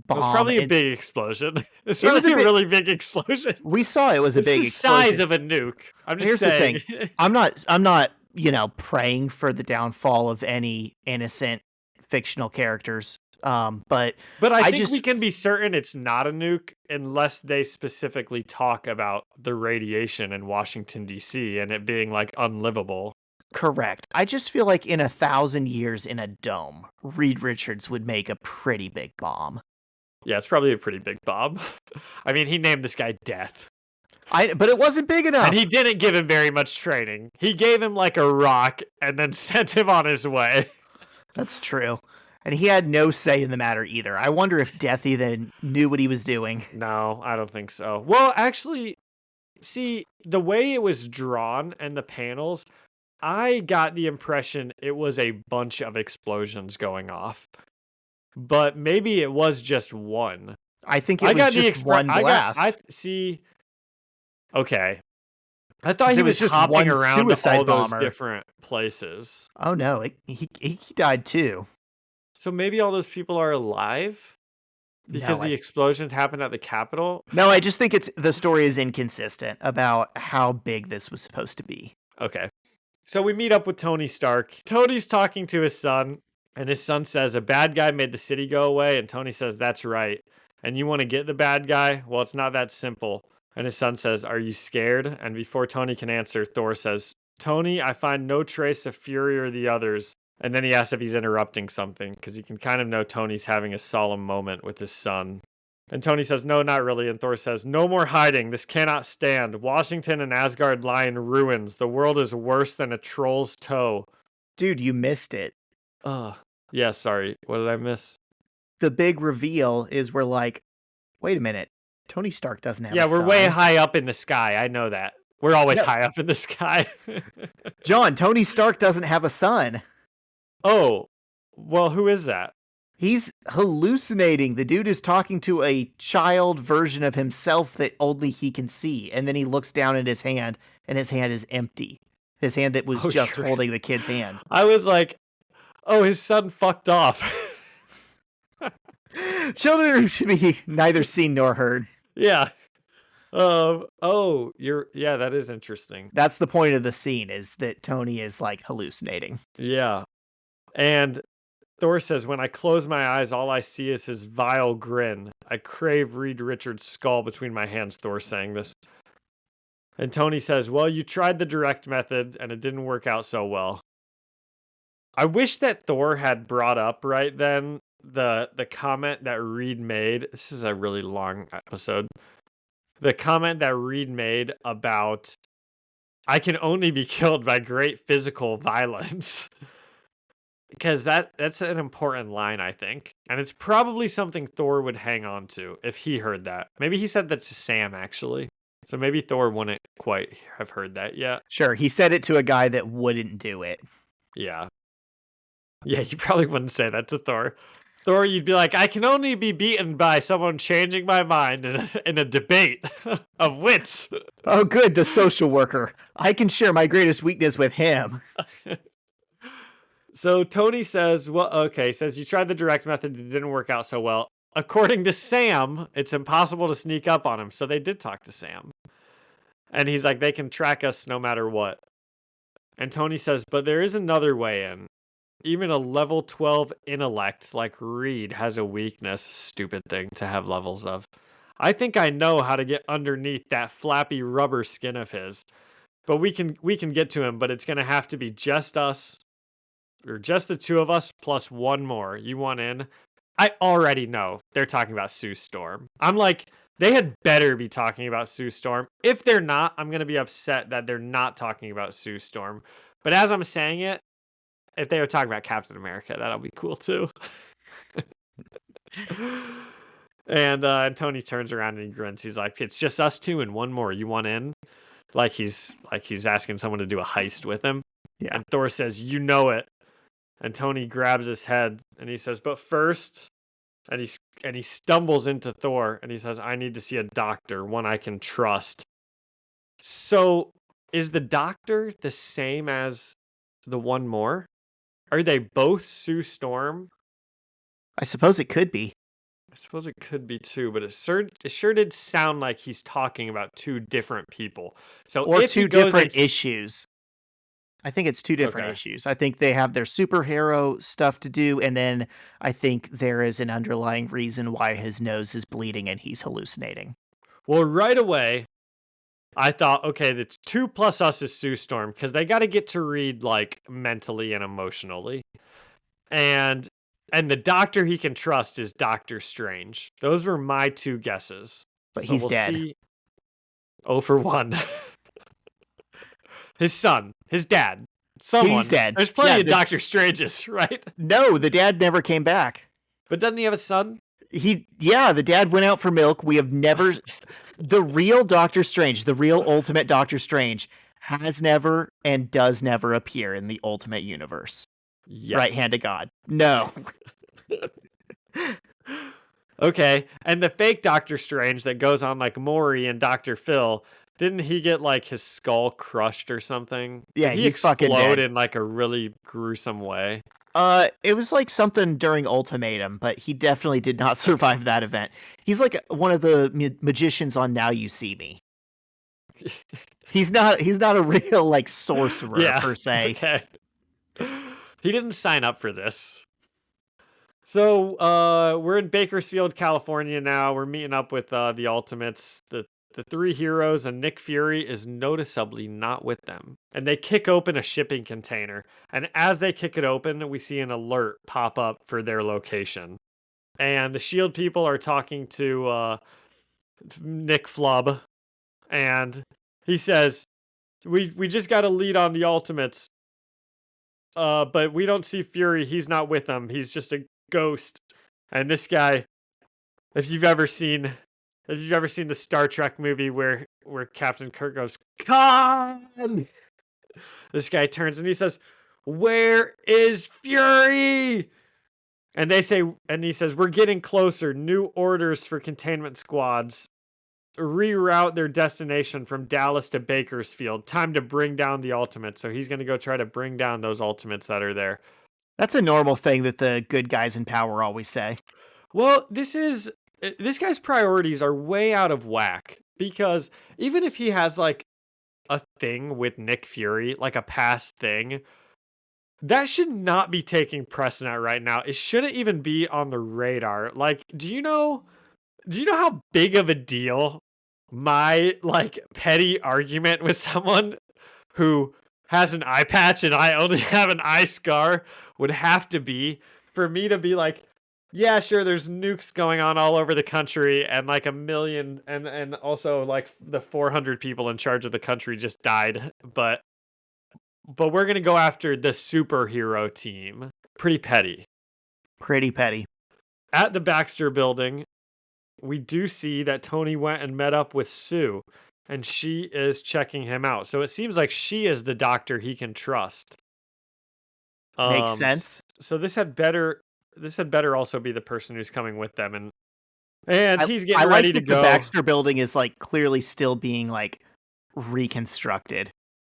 bomb? It was probably a big explosion. It was a really big explosion. We saw it was a big explosion. Size of a nuke. I'm just saying. Here's the thing. I'm not, praying for the downfall of any innocent fictional characters. But I think we can be certain it's not a nuke unless they specifically talk about the radiation in Washington, D.C. and it being like unlivable. Correct. I just feel like in 1,000 years in a dome, Reed Richards would make a pretty big bomb. Yeah, it's probably a pretty big bomb. I mean, he named this guy Death. But it wasn't big enough. And he didn't give him very much training. He gave him like a rock and then sent him on his way. That's true. And he had no say in the matter either. I wonder if Death even knew what he was doing. No, I don't think so. Well, actually, see, the way it was drawn and the panels, I got the impression it was a bunch of explosions going off. But maybe it was just one. I think it was just one blast. Okay. I thought he was just hopping around to all those different places. Oh no, he died too. So maybe all those people are alive? Because the explosions happened at the Capitol? No, I just think the story is inconsistent about how big this was supposed to be. Okay. So we meet up with Tony Stark. Tony's talking to his son, and his son says, a bad guy made the city go away, and Tony says, that's right. And you want to get the bad guy? Well, it's not that simple. And his son says, are you scared? And before Tony can answer, Thor says, Tony, I find no trace of Fury or the others. And then he asks if he's interrupting something, because he can kind of know Tony's having a solemn moment with his son. And Tony says, no, not really. And Thor says, no more hiding. This cannot stand. Washington and Asgard lie in ruins. The world is worse than a troll's toe. Dude, you missed it. Yeah, sorry. What did I miss? the big reveal is we're like, wait a minute, Tony Stark doesn't have a Yeah, we're son. way high up in the sky. I know that. We're always No. high up in the sky. John, Tony Stark doesn't have a son. Oh, well, who is that? He's hallucinating. The dude is talking to a child version of himself that only he can see. And then he looks down at his hand, and his hand is empty. His hand that was just holding the kid's hand. I was like, oh, his son fucked off. Children are to be neither seen nor heard. Yeah. Yeah, that is interesting. That's the point of the scene, is that Tony is like hallucinating. Yeah. And Thor says, when I close my eyes, all I see is his vile grin. I crave Reed Richards' skull between my hands, Thor saying this. And Tony says, well, you tried the direct method, and it didn't work out so well. I wish that Thor had brought up right then the comment that Reed made. This is a really long episode. The comment that Reed made about, I can only be killed by great physical violence. Because that's an important line, I think. And it's probably something Thor would hang on to if he heard that. Maybe he said that to Sam, actually. So maybe Thor wouldn't quite have heard that yet. Sure, he said it to a guy that wouldn't do it. Yeah. Yeah, you probably wouldn't say that to Thor. Thor, you'd be like, I can only be beaten by someone changing my mind in a debate of wits. Oh, good, the social worker. I can share my greatest weakness with him. So Tony says, says you tried the direct method, it didn't work out so well. According to Sam, it's impossible to sneak up on him. So they did talk to Sam. And he's like, they can track us no matter what. And Tony says, but there is another way in. Even a level 12 intellect like Reed has a weakness, stupid thing to have levels of. I think I know how to get underneath that flappy rubber skin of his. But we can get to him, but it's going to have to be just us, or just the two of us plus one more. You want in? I already know they're talking about Sue Storm. I'm like, they had better be talking about Sue Storm. If they're not, I'm going to be upset that they're not talking about Sue Storm. But as I'm saying it, if they were talking about Captain America, that'll be cool too. And Tony turns around and he grins. He's like, it's just us two and one more. You want in? Like he's asking someone to do a heist with him. Yeah. And Thor says, you know it. And Tony grabs his head and he says, but first, and he stumbles into Thor and he says, I need to see a doctor, one I can trust. So is the doctor the same as the one more? Are they both Sue Storm? I suppose it could be. I suppose it could be too, but it sure did sound like he's talking about two different people. So or if two he goes different issues. I think it's two different Okay. issues. I think they have their superhero stuff to do, and then I think there is an underlying reason why his nose is bleeding and he's hallucinating. Well, right away, I thought, okay, that's 2 plus us is Sue Storm, because they got to get to Reed like mentally and emotionally. And the doctor he can trust is Doctor Strange. Those were my two guesses. But So he's we'll dead. See 0 for 1. His son, his dad, someone. He's dead. There's plenty Yeah, of Doctor Stranges, right? No, the dad never came back. But doesn't he have a son? The dad went out for milk. We have never... The real Doctor Strange, the real Ultimate Doctor Strange, has never and does never appear in the Ultimate Universe. Yet. Right hand of God. No. Okay, and the fake Doctor Strange that goes on like Maury and Dr. Phil, didn't he get like his skull crushed or something? Yeah, Did he he's fucking explode dead. in like a really gruesome way? It was like something during Ultimatum, but he definitely did not survive that event. He's like one of the magicians on Now You See Me. He's not a real like sorcerer per se. Okay. He didn't sign up for this. So we're in Bakersfield, California now. We're meeting up with the Ultimates, the three heroes, and Nick Fury is noticeably not with them. And they kick open a shipping container. And as they kick it open, we see an alert pop up for their location. And the SHIELD people are talking to Nick Flub. And he says, we just got a lead on the Ultimates. But we don't see Fury. He's not with them. He's just a ghost. And this guy, if you've ever seen the Star Trek movie where Captain Kirk goes, Khan! This guy turns and he says, "Where is Fury?" And he says, "We're getting closer. New orders for containment squads. Reroute their destination from Dallas to Bakersfield. Time to bring down the Ultimates." So he's going to go try to bring down those Ultimates that are there. That's a normal thing that the good guys in power always say. Well, this guy's priorities are way out of whack, because even if he has like a thing with Nick Fury, like a past thing, that should not be taking precedent right now. It shouldn't even be on the radar. Like, do you know how big of a deal my like petty argument with someone who has an eye patch and I only have an eye scar would have to be for me to be like, yeah, sure, there's nukes going on all over the country and like a million and also like the 400 people in charge of the country just died, but we're going to go after the superhero team. Pretty petty. Pretty petty. At the Baxter building, we do see that Tony went and met up with Sue, and she is checking him out. So it seems like she is the doctor he can trust. Makes sense. So this had better also be the person who's coming with them, and he's getting ready to go. The Baxter building is like clearly still being like reconstructed.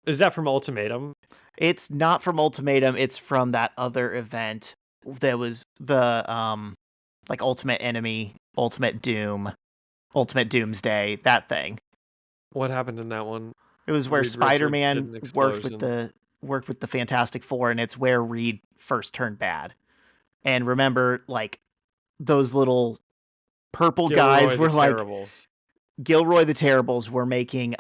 Is that from Ultimatum? It's not from Ultimatum. It's from that other event. That was the like Ultimate Enemy, Ultimate Doom, Ultimate Doomsday. That thing. What happened in that one? It was where Spider-Man worked with the Fantastic Four, and it's where Reed first turned bad. And remember, like those little purple guys were like Gilroy the Terribles were making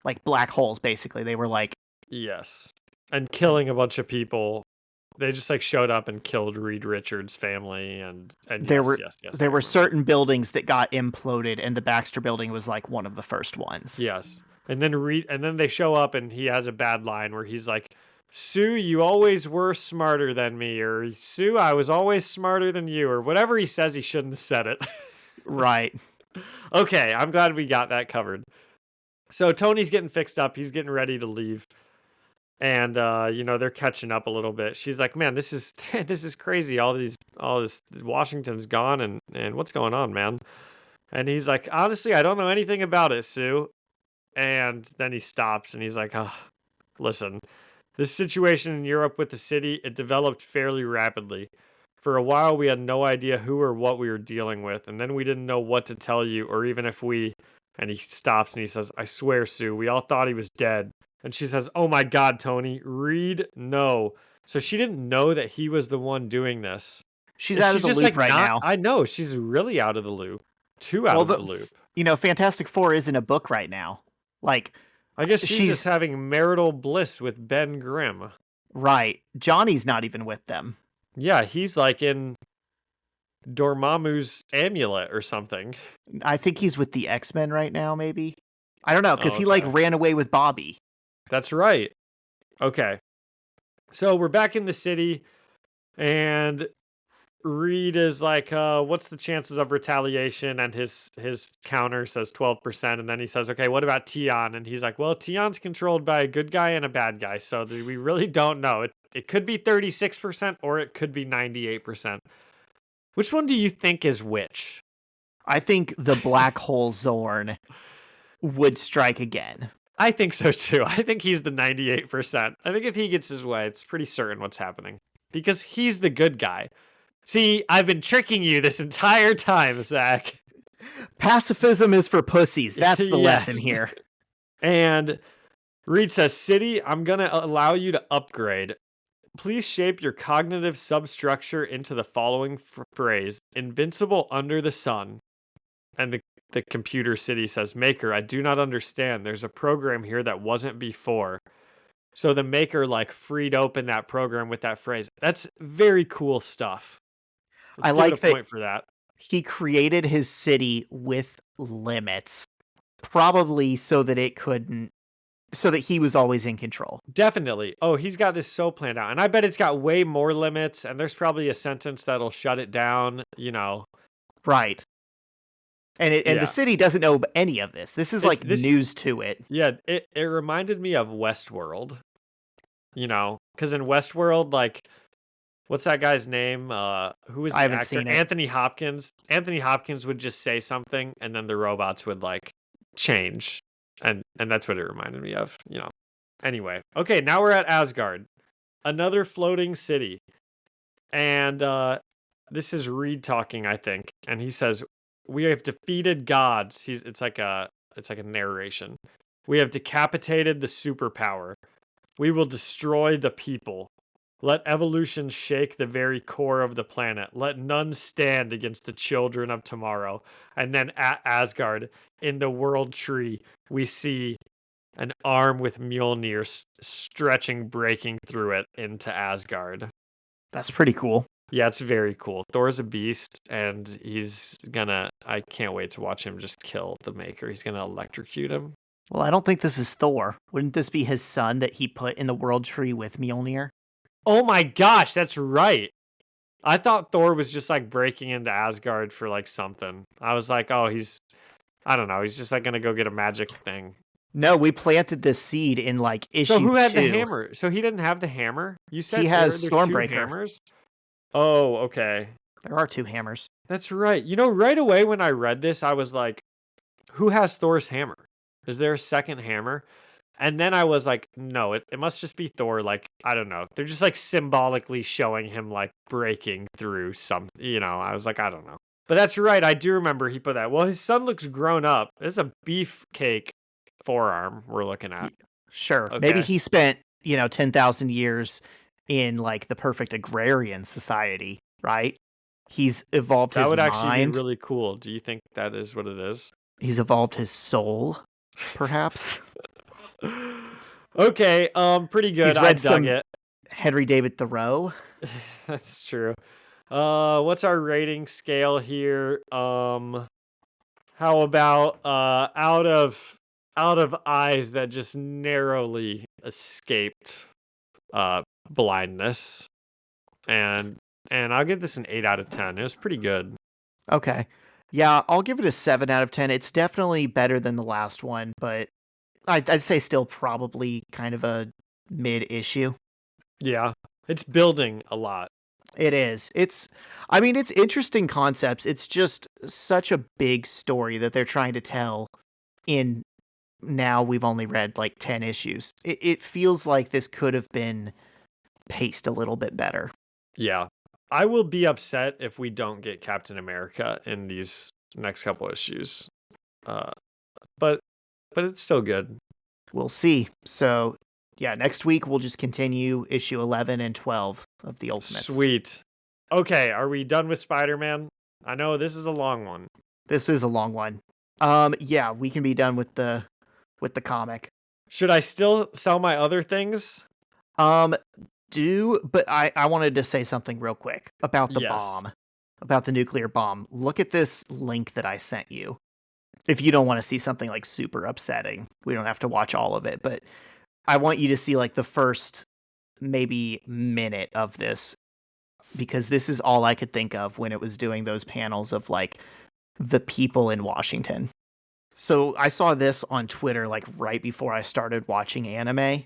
like black holes, basically. They were like, yes, and killing a bunch of people. They just like showed up and killed Reed Richards' family, and there were certain buildings that got imploded, and the Baxter building was like one of the first ones. Yes, and then they show up, and he has a bad line where he's like, "Sue, you always were smarter than me," or "Sue, I was always smarter than you," or whatever he says. He shouldn't have said it. Right. Okay, I'm glad we got that covered. So Tony's getting fixed up. He's getting ready to leave. And they're catching up a little bit. She's like, "Man, this is crazy. All this Washington's gone, and what's going on, man?" And he's like, "Honestly, I don't know anything about it, Sue." And then he stops and he's like, "Oh, listen, this situation in Europe with the city, it developed fairly rapidly. For a while, we had no idea who or what we were dealing with, and then we didn't know what to tell you, or even if we..." And he stops and he says, "I swear, Sue, we all thought he was dead." And she says, "Oh my God, Tony, Reed, no." So she didn't know that he was the one doing this. She's out of the loop right now. I know, she's really out of the loop. Out of the loop. Fantastic Four is in a book right now. Like, I guess she's just having marital bliss with Ben Grimm. Right. Johnny's not even with them. Yeah, he's like in Dormammu's amulet or something. I think he's with the X-Men right now, maybe. I don't know, because he like ran away with Bobby. That's right. Okay. So we're back in the city, and Reed is like, "What's the chances of retaliation?" And his counter says 12%. And then he says, "Okay, what about Tion?" And he's like, "Well, Tion's controlled by a good guy and a bad guy, so we really don't know. It could be 36% or it could be 98%. Which one do you think is which?" I think the black hole Zorn would strike again. I think so too. I think he's the 98%. I think if he gets his way, it's pretty certain what's happening. Because he's the good guy. See, I've been tricking you this entire time, Zach. Pacifism is for pussies. That's the lesson here. And Reed says, "City, I'm going to allow you to upgrade. Please shape your cognitive substructure into the following phrase: invincible under the sun." And the computer city says, "Maker, I do not understand. There's a program here that wasn't before." So the Maker like freed open that program with that phrase. That's very cool stuff. I like that. Point for that. He created his city with limits, probably so that it couldn't So that he was always in control. Definitely. Oh, he's got this so planned out. And I bet it's got way more limits, and there's probably a sentence that'll shut it down, Right. And the city doesn't know any of this. This is news to it. Yeah, it reminded me of Westworld. Because in Westworld, like, what's that guy's name? Who is the I haven't actor? seen it. Anthony Hopkins. Anthony Hopkins would just say something, and then the robots would like change, and that's what it reminded me of. Anyway, okay, now we're at Asgard, another floating city, and this is Reed talking, I think, and he says, "We have defeated gods." It's like a narration. "We have decapitated the superpower. We will destroy the people. Let evolution shake the very core of the planet. Let none stand against the children of tomorrow." And then at Asgard, in the world tree, we see an arm with Mjolnir stretching, breaking through it into Asgard. That's pretty cool. Yeah, it's very cool. Thor's a beast, and I can't wait to watch him just kill the Maker. He's gonna electrocute him. Well, I don't think this is Thor. Wouldn't this be his son that he put in the world tree with Mjolnir? Oh my gosh, that's right. I thought Thor was just like breaking into Asgard for like something. I was like, oh, I don't know, he's just like gonna go get a magic thing. No, we planted this seed in like issue 2. So who had the hammer? So he didn't have the hammer? You said he has there's Stormbreaker. 2 hammers? Oh, okay. There are 2 hammers. That's right. Right away when I read this, I was like, who has Thor's hammer? Is there a second hammer? And then I was like, no, it must just be Thor. Like, I don't know. They're just like symbolically showing him like breaking through I was like, I don't know. But that's right. I do remember he put that. Well, his son looks grown up. This is a beefcake forearm we're looking at. Sure. Okay. Maybe he spent, 10,000 years in like the perfect agrarian society, right? He's evolved his mind. That would actually be really cool. Do you think that is what it is? He's evolved his soul, perhaps. Okay, pretty good. I dug it. Henry David Thoreau. That's true. What's our rating scale here? How about out of eyes that just narrowly escaped blindness, and I'll give this an 8 out of 10. It was pretty good. Okay, yeah, I'll give it a 7 out of 10. It's definitely better than the last one, but I'd say still probably kind of a mid-issue. Yeah, it's building a lot. It is. It's interesting concepts. It's just such a big story that they're trying to tell in, now we've only read like 10 issues. It feels like this could have been paced a little bit better. Yeah. I will be upset if we don't get Captain America in these next couple issues. But it's still good. We'll see. So, yeah, next week we'll just continue issue 11 and 12 of the Ultimates. Sweet. Okay, are we done with Spider-Man? I know this is a long one. This is a long one. Yeah, we can be done with the comic. Should I still sell my other things? But I wanted to say something real quick about the bomb, about the nuclear bomb. Look at this link that I sent you. If you don't want to see something like super upsetting, we don't have to watch all of it, but I want you to see like the first maybe minute of this, because this is all I could think of when it was doing those panels of like the people in Washington. So I saw this on Twitter like right before I started watching anime.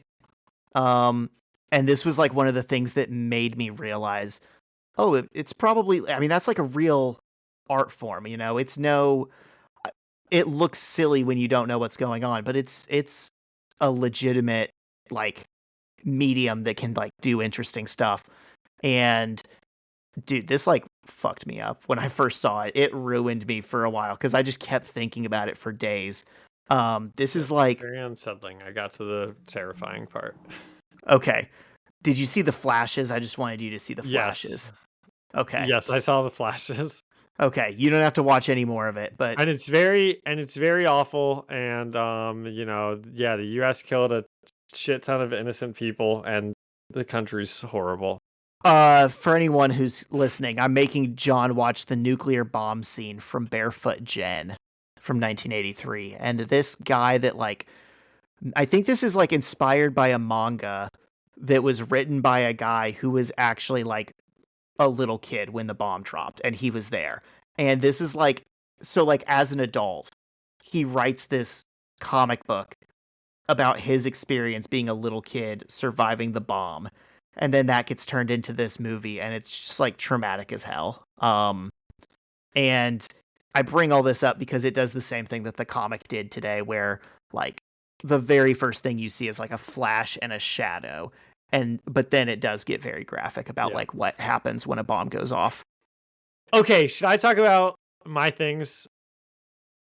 And this was like one of the things that made me realize, it's probably, that's like a real art form, it looks silly when you don't know what's going on, but it's a legitimate like medium that can like do interesting stuff. And dude, this like fucked me up when I first saw it. It ruined me for a while because I just kept thinking about it for days. This is like very unsettling. I got to the terrifying part. Okay. Did you see the flashes? I just wanted you to see the flashes. Yes. Okay. Yes, I saw the flashes. Okay, you don't have to watch any more of it, but it's very awful, and the US killed a shit ton of innocent people, and the country's horrible. For anyone who's listening, I'm making John watch the nuclear bomb scene from Barefoot Jen from 1983, and this guy that like I think this is like inspired by a manga that was written by a guy who was actually like a little kid when the bomb dropped and he was there. And this is like, so like as an adult, he writes this comic book about his experience being a little kid surviving the bomb. And then that gets turned into this movie and it's just like traumatic as hell. And I bring all this up because it does the same thing that the comic did today, where like the very first thing you see is like a flash and a shadow. But then it does get very graphic about like what happens when a bomb goes off. Okay, should I talk about my things?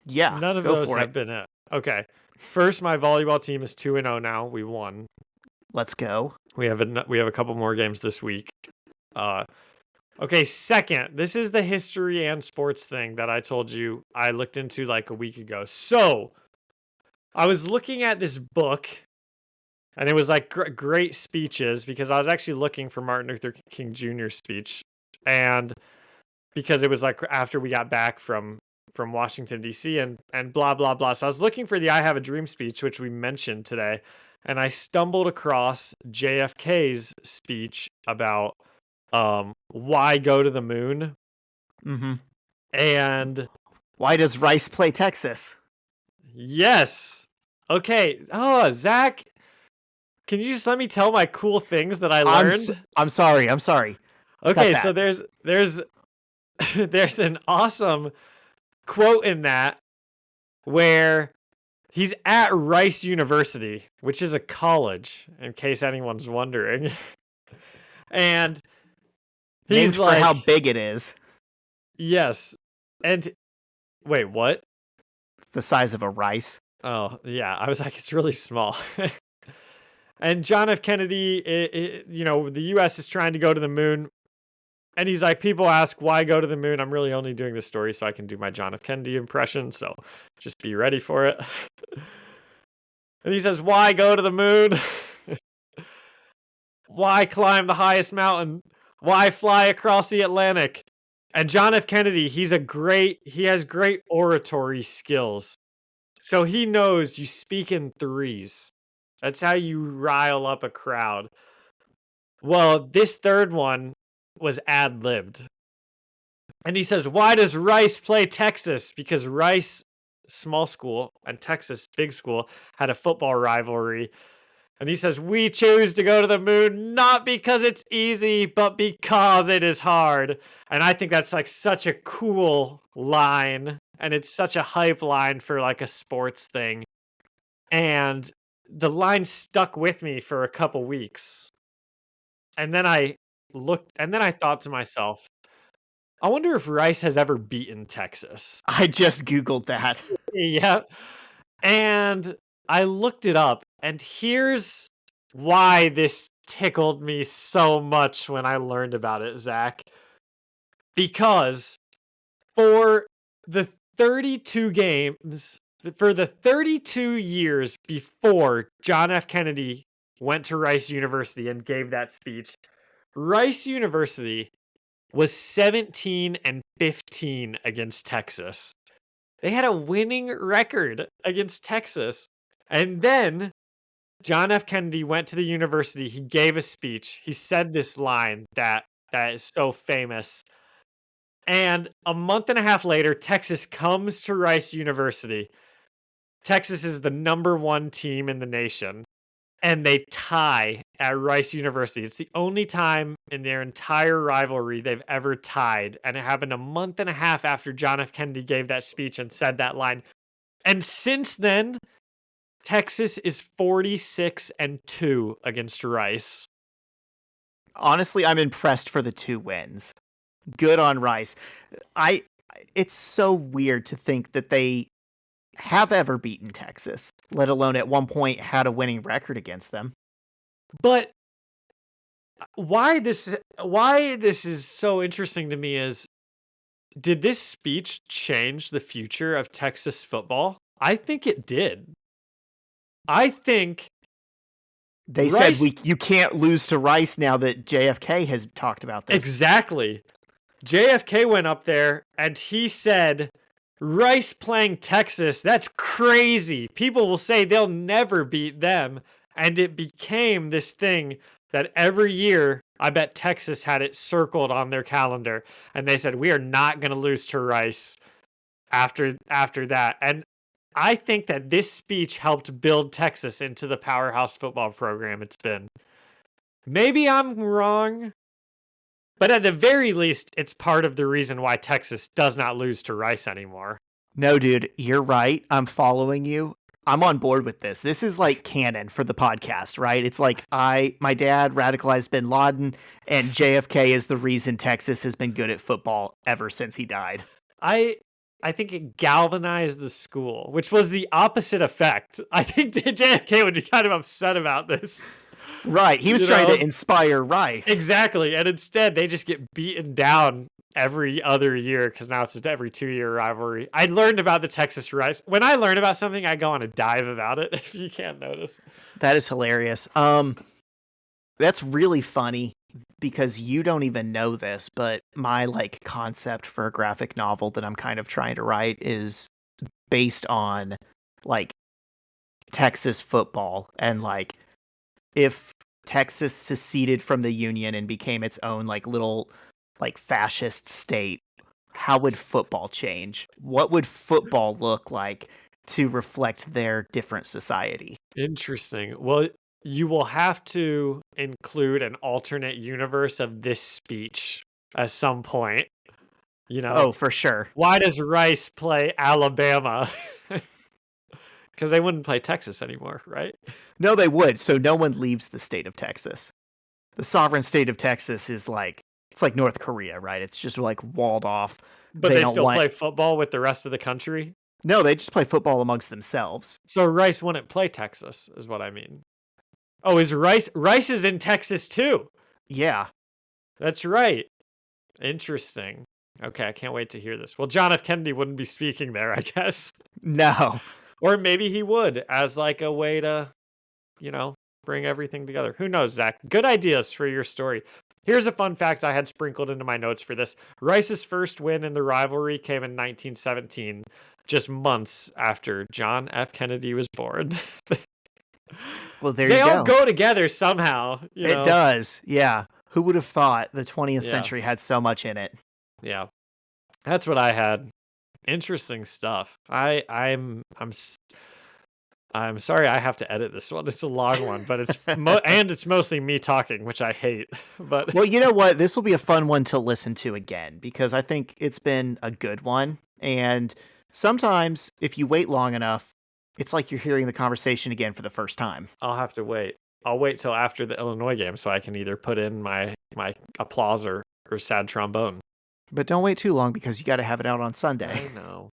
Yeah. None of those have been it. Okay. First, my volleyball team is 2-0 now. We won. Let's go. We have a couple more games this week. Okay, second, this is the history and sports thing that I told you I looked into like a week ago. So, I was looking at this book, and it was like great speeches, because I was actually looking for Martin Luther King Jr.'s speech, and because it was like after we got back from Washington, D.C. and blah, blah, blah. So I was looking for the I Have a Dream speech, which we mentioned today, and I stumbled across JFK's speech about why go to the moon. Mm-hmm. And why does Rice play Texas? Yes. Okay. Oh, Zach, can you just let me tell my cool things that I learned? I'm sorry. Okay, so there's there's an awesome quote in that where he's at Rice University, which is a college, in case anyone's wondering. And he's named for how big it is. Yes. And wait, what? It's the size of a rice. Oh, yeah. I was like, it's really small. And John F. Kennedy, the U.S. is trying to go to the moon. And he's like, people ask, why go to the moon? I'm really only doing this story so I can do my John F. Kennedy impression. So just be ready for it. And he says, why go to the moon? Why climb the highest mountain? Why fly across the Atlantic? And John F. Kennedy, he has great oratory skills. So he knows you speak in threes. That's how you rile up a crowd. Well, this third one was ad-libbed. And he says, why does Rice play Texas? Because Rice, small school, and Texas, big school, had a football rivalry. And he says, we choose to go to the moon not because it's easy, but because it is hard. And I think that's like such a cool line. And it's such a hype line for like a sports thing. And the line stuck with me for a couple weeks. And then I thought to myself, I wonder if Rice has ever beaten Texas. I just Googled that. Yeah. And I looked it up, and here's why this tickled me so much when I learned about it, Zach. Because for the 32 years before John F. Kennedy went to Rice University and gave that speech, Rice University was 17-15 against Texas. They had a winning record against Texas. And then John F. Kennedy went to the university. He gave a speech. He said this line that is so famous. And a month and a half later, Texas comes to Rice University. Texas is the #1 team in the nation. And they tie at Rice University. It's the only time in their entire rivalry they've ever tied. And it happened a month and a half after John F. Kennedy gave that speech and said that line. And since then, Texas is 46-2 against Rice. Honestly, I'm impressed for the 2 wins. Good on Rice. It's so weird to think that they have ever beaten Texas, let alone at one point had a winning record against them. But why this is so interesting to me is, did this speech change the future of Texas football? I think it did. I think they said you can't lose to Rice now that JFK has talked about this. Exactly. JFK went up there and he said, Rice playing Texas, that's crazy. People will say they'll never beat them. And it became this thing that every year, I bet Texas had it circled on their calendar. And they said, we are not going to lose to Rice after that. And I think that this speech helped build Texas into the powerhouse football program it's been. Maybe I'm wrong, but at the very least, it's part of the reason why Texas does not lose to Rice anymore. No, dude, you're right. I'm following you. I'm on board with this. This is like canon for the podcast, right? It's like my dad radicalized bin Laden, and JFK is the reason Texas has been good at football ever since he died. I think it galvanized the school, which was the opposite effect. I think JFK would be kind of upset about this. Right. He was trying to inspire Rice. Exactly. And instead, they just get beaten down every other year because now it's an every 2-year rivalry. I learned about the Texas Rice. When I learn about something, I go on a dive about it, if you can't notice. That is hilarious. That's really funny because you don't even know this, but my like concept for a graphic novel that I'm kind of trying to write is based on like Texas football, and like if Texas seceded from the Union and became its own like little like fascist state, how would football change? What would football look like to reflect their different society? Interesting. Well, you will have to include an alternate universe of this speech at some point. You know? Oh, for sure. Why does Rice play Alabama? Because they wouldn't play Texas anymore, right? No, they would. So no one leaves the state of Texas. The sovereign state of Texas is like, it's like North Korea, right? It's just like walled off. But they still play football with the rest of the country? No, they just play football amongst themselves. So Rice wouldn't play Texas, is what I mean. Oh, is Rice is in Texas too? Yeah. That's right. Interesting. Okay, I can't wait to hear this. Well, John F. Kennedy wouldn't be speaking there, I guess. No. Or maybe he would, as like a way to, you know, bring everything together. Who knows, Zach? Good ideas for your story. Here's a fun fact I had sprinkled into my notes for this. Rice's first win in the rivalry came in 1917, just months after John F. Kennedy was born. Well, there they you go. They all go together somehow. It does. Yeah. Who would have thought the 20th century had so much in it? Yeah. That's what I had. Interesting stuff. I'm sorry I have to edit this one. It's a long one, but it's and it's mostly me talking, which I hate. But well, you know what? This will be a fun one to listen to again because I think it's been a good one. And sometimes if you wait long enough, it's like you're hearing the conversation again for the first time. I'll have to wait. I'll wait till after the Illinois game so I can either put in my applause or sad trombone. But don't wait too long because you got to have it out on Sunday. I know.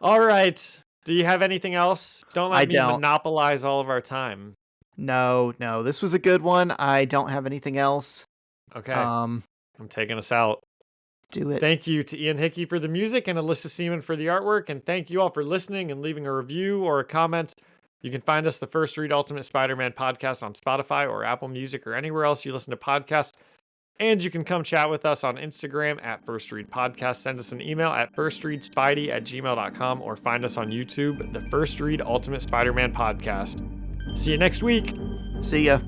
All right. Do you have anything else? Don't let me monopolize all of our time. No. This was a good one. I don't have anything else. Okay. I'm taking us out. Do it. Thank you to Ian Hickey for the music and Alyssa Seaman for the artwork. And thank you all for listening and leaving a review or a comment. You can find us, the First Read Ultimate Spider-Man podcast, on Spotify or Apple Music or anywhere else you listen to podcasts. And you can come chat with us on Instagram at First Read Podcast. Send us an email at firstreadspidey@gmail.com or find us on YouTube, the First Read Ultimate Spider-Man Podcast. See you next week. See ya.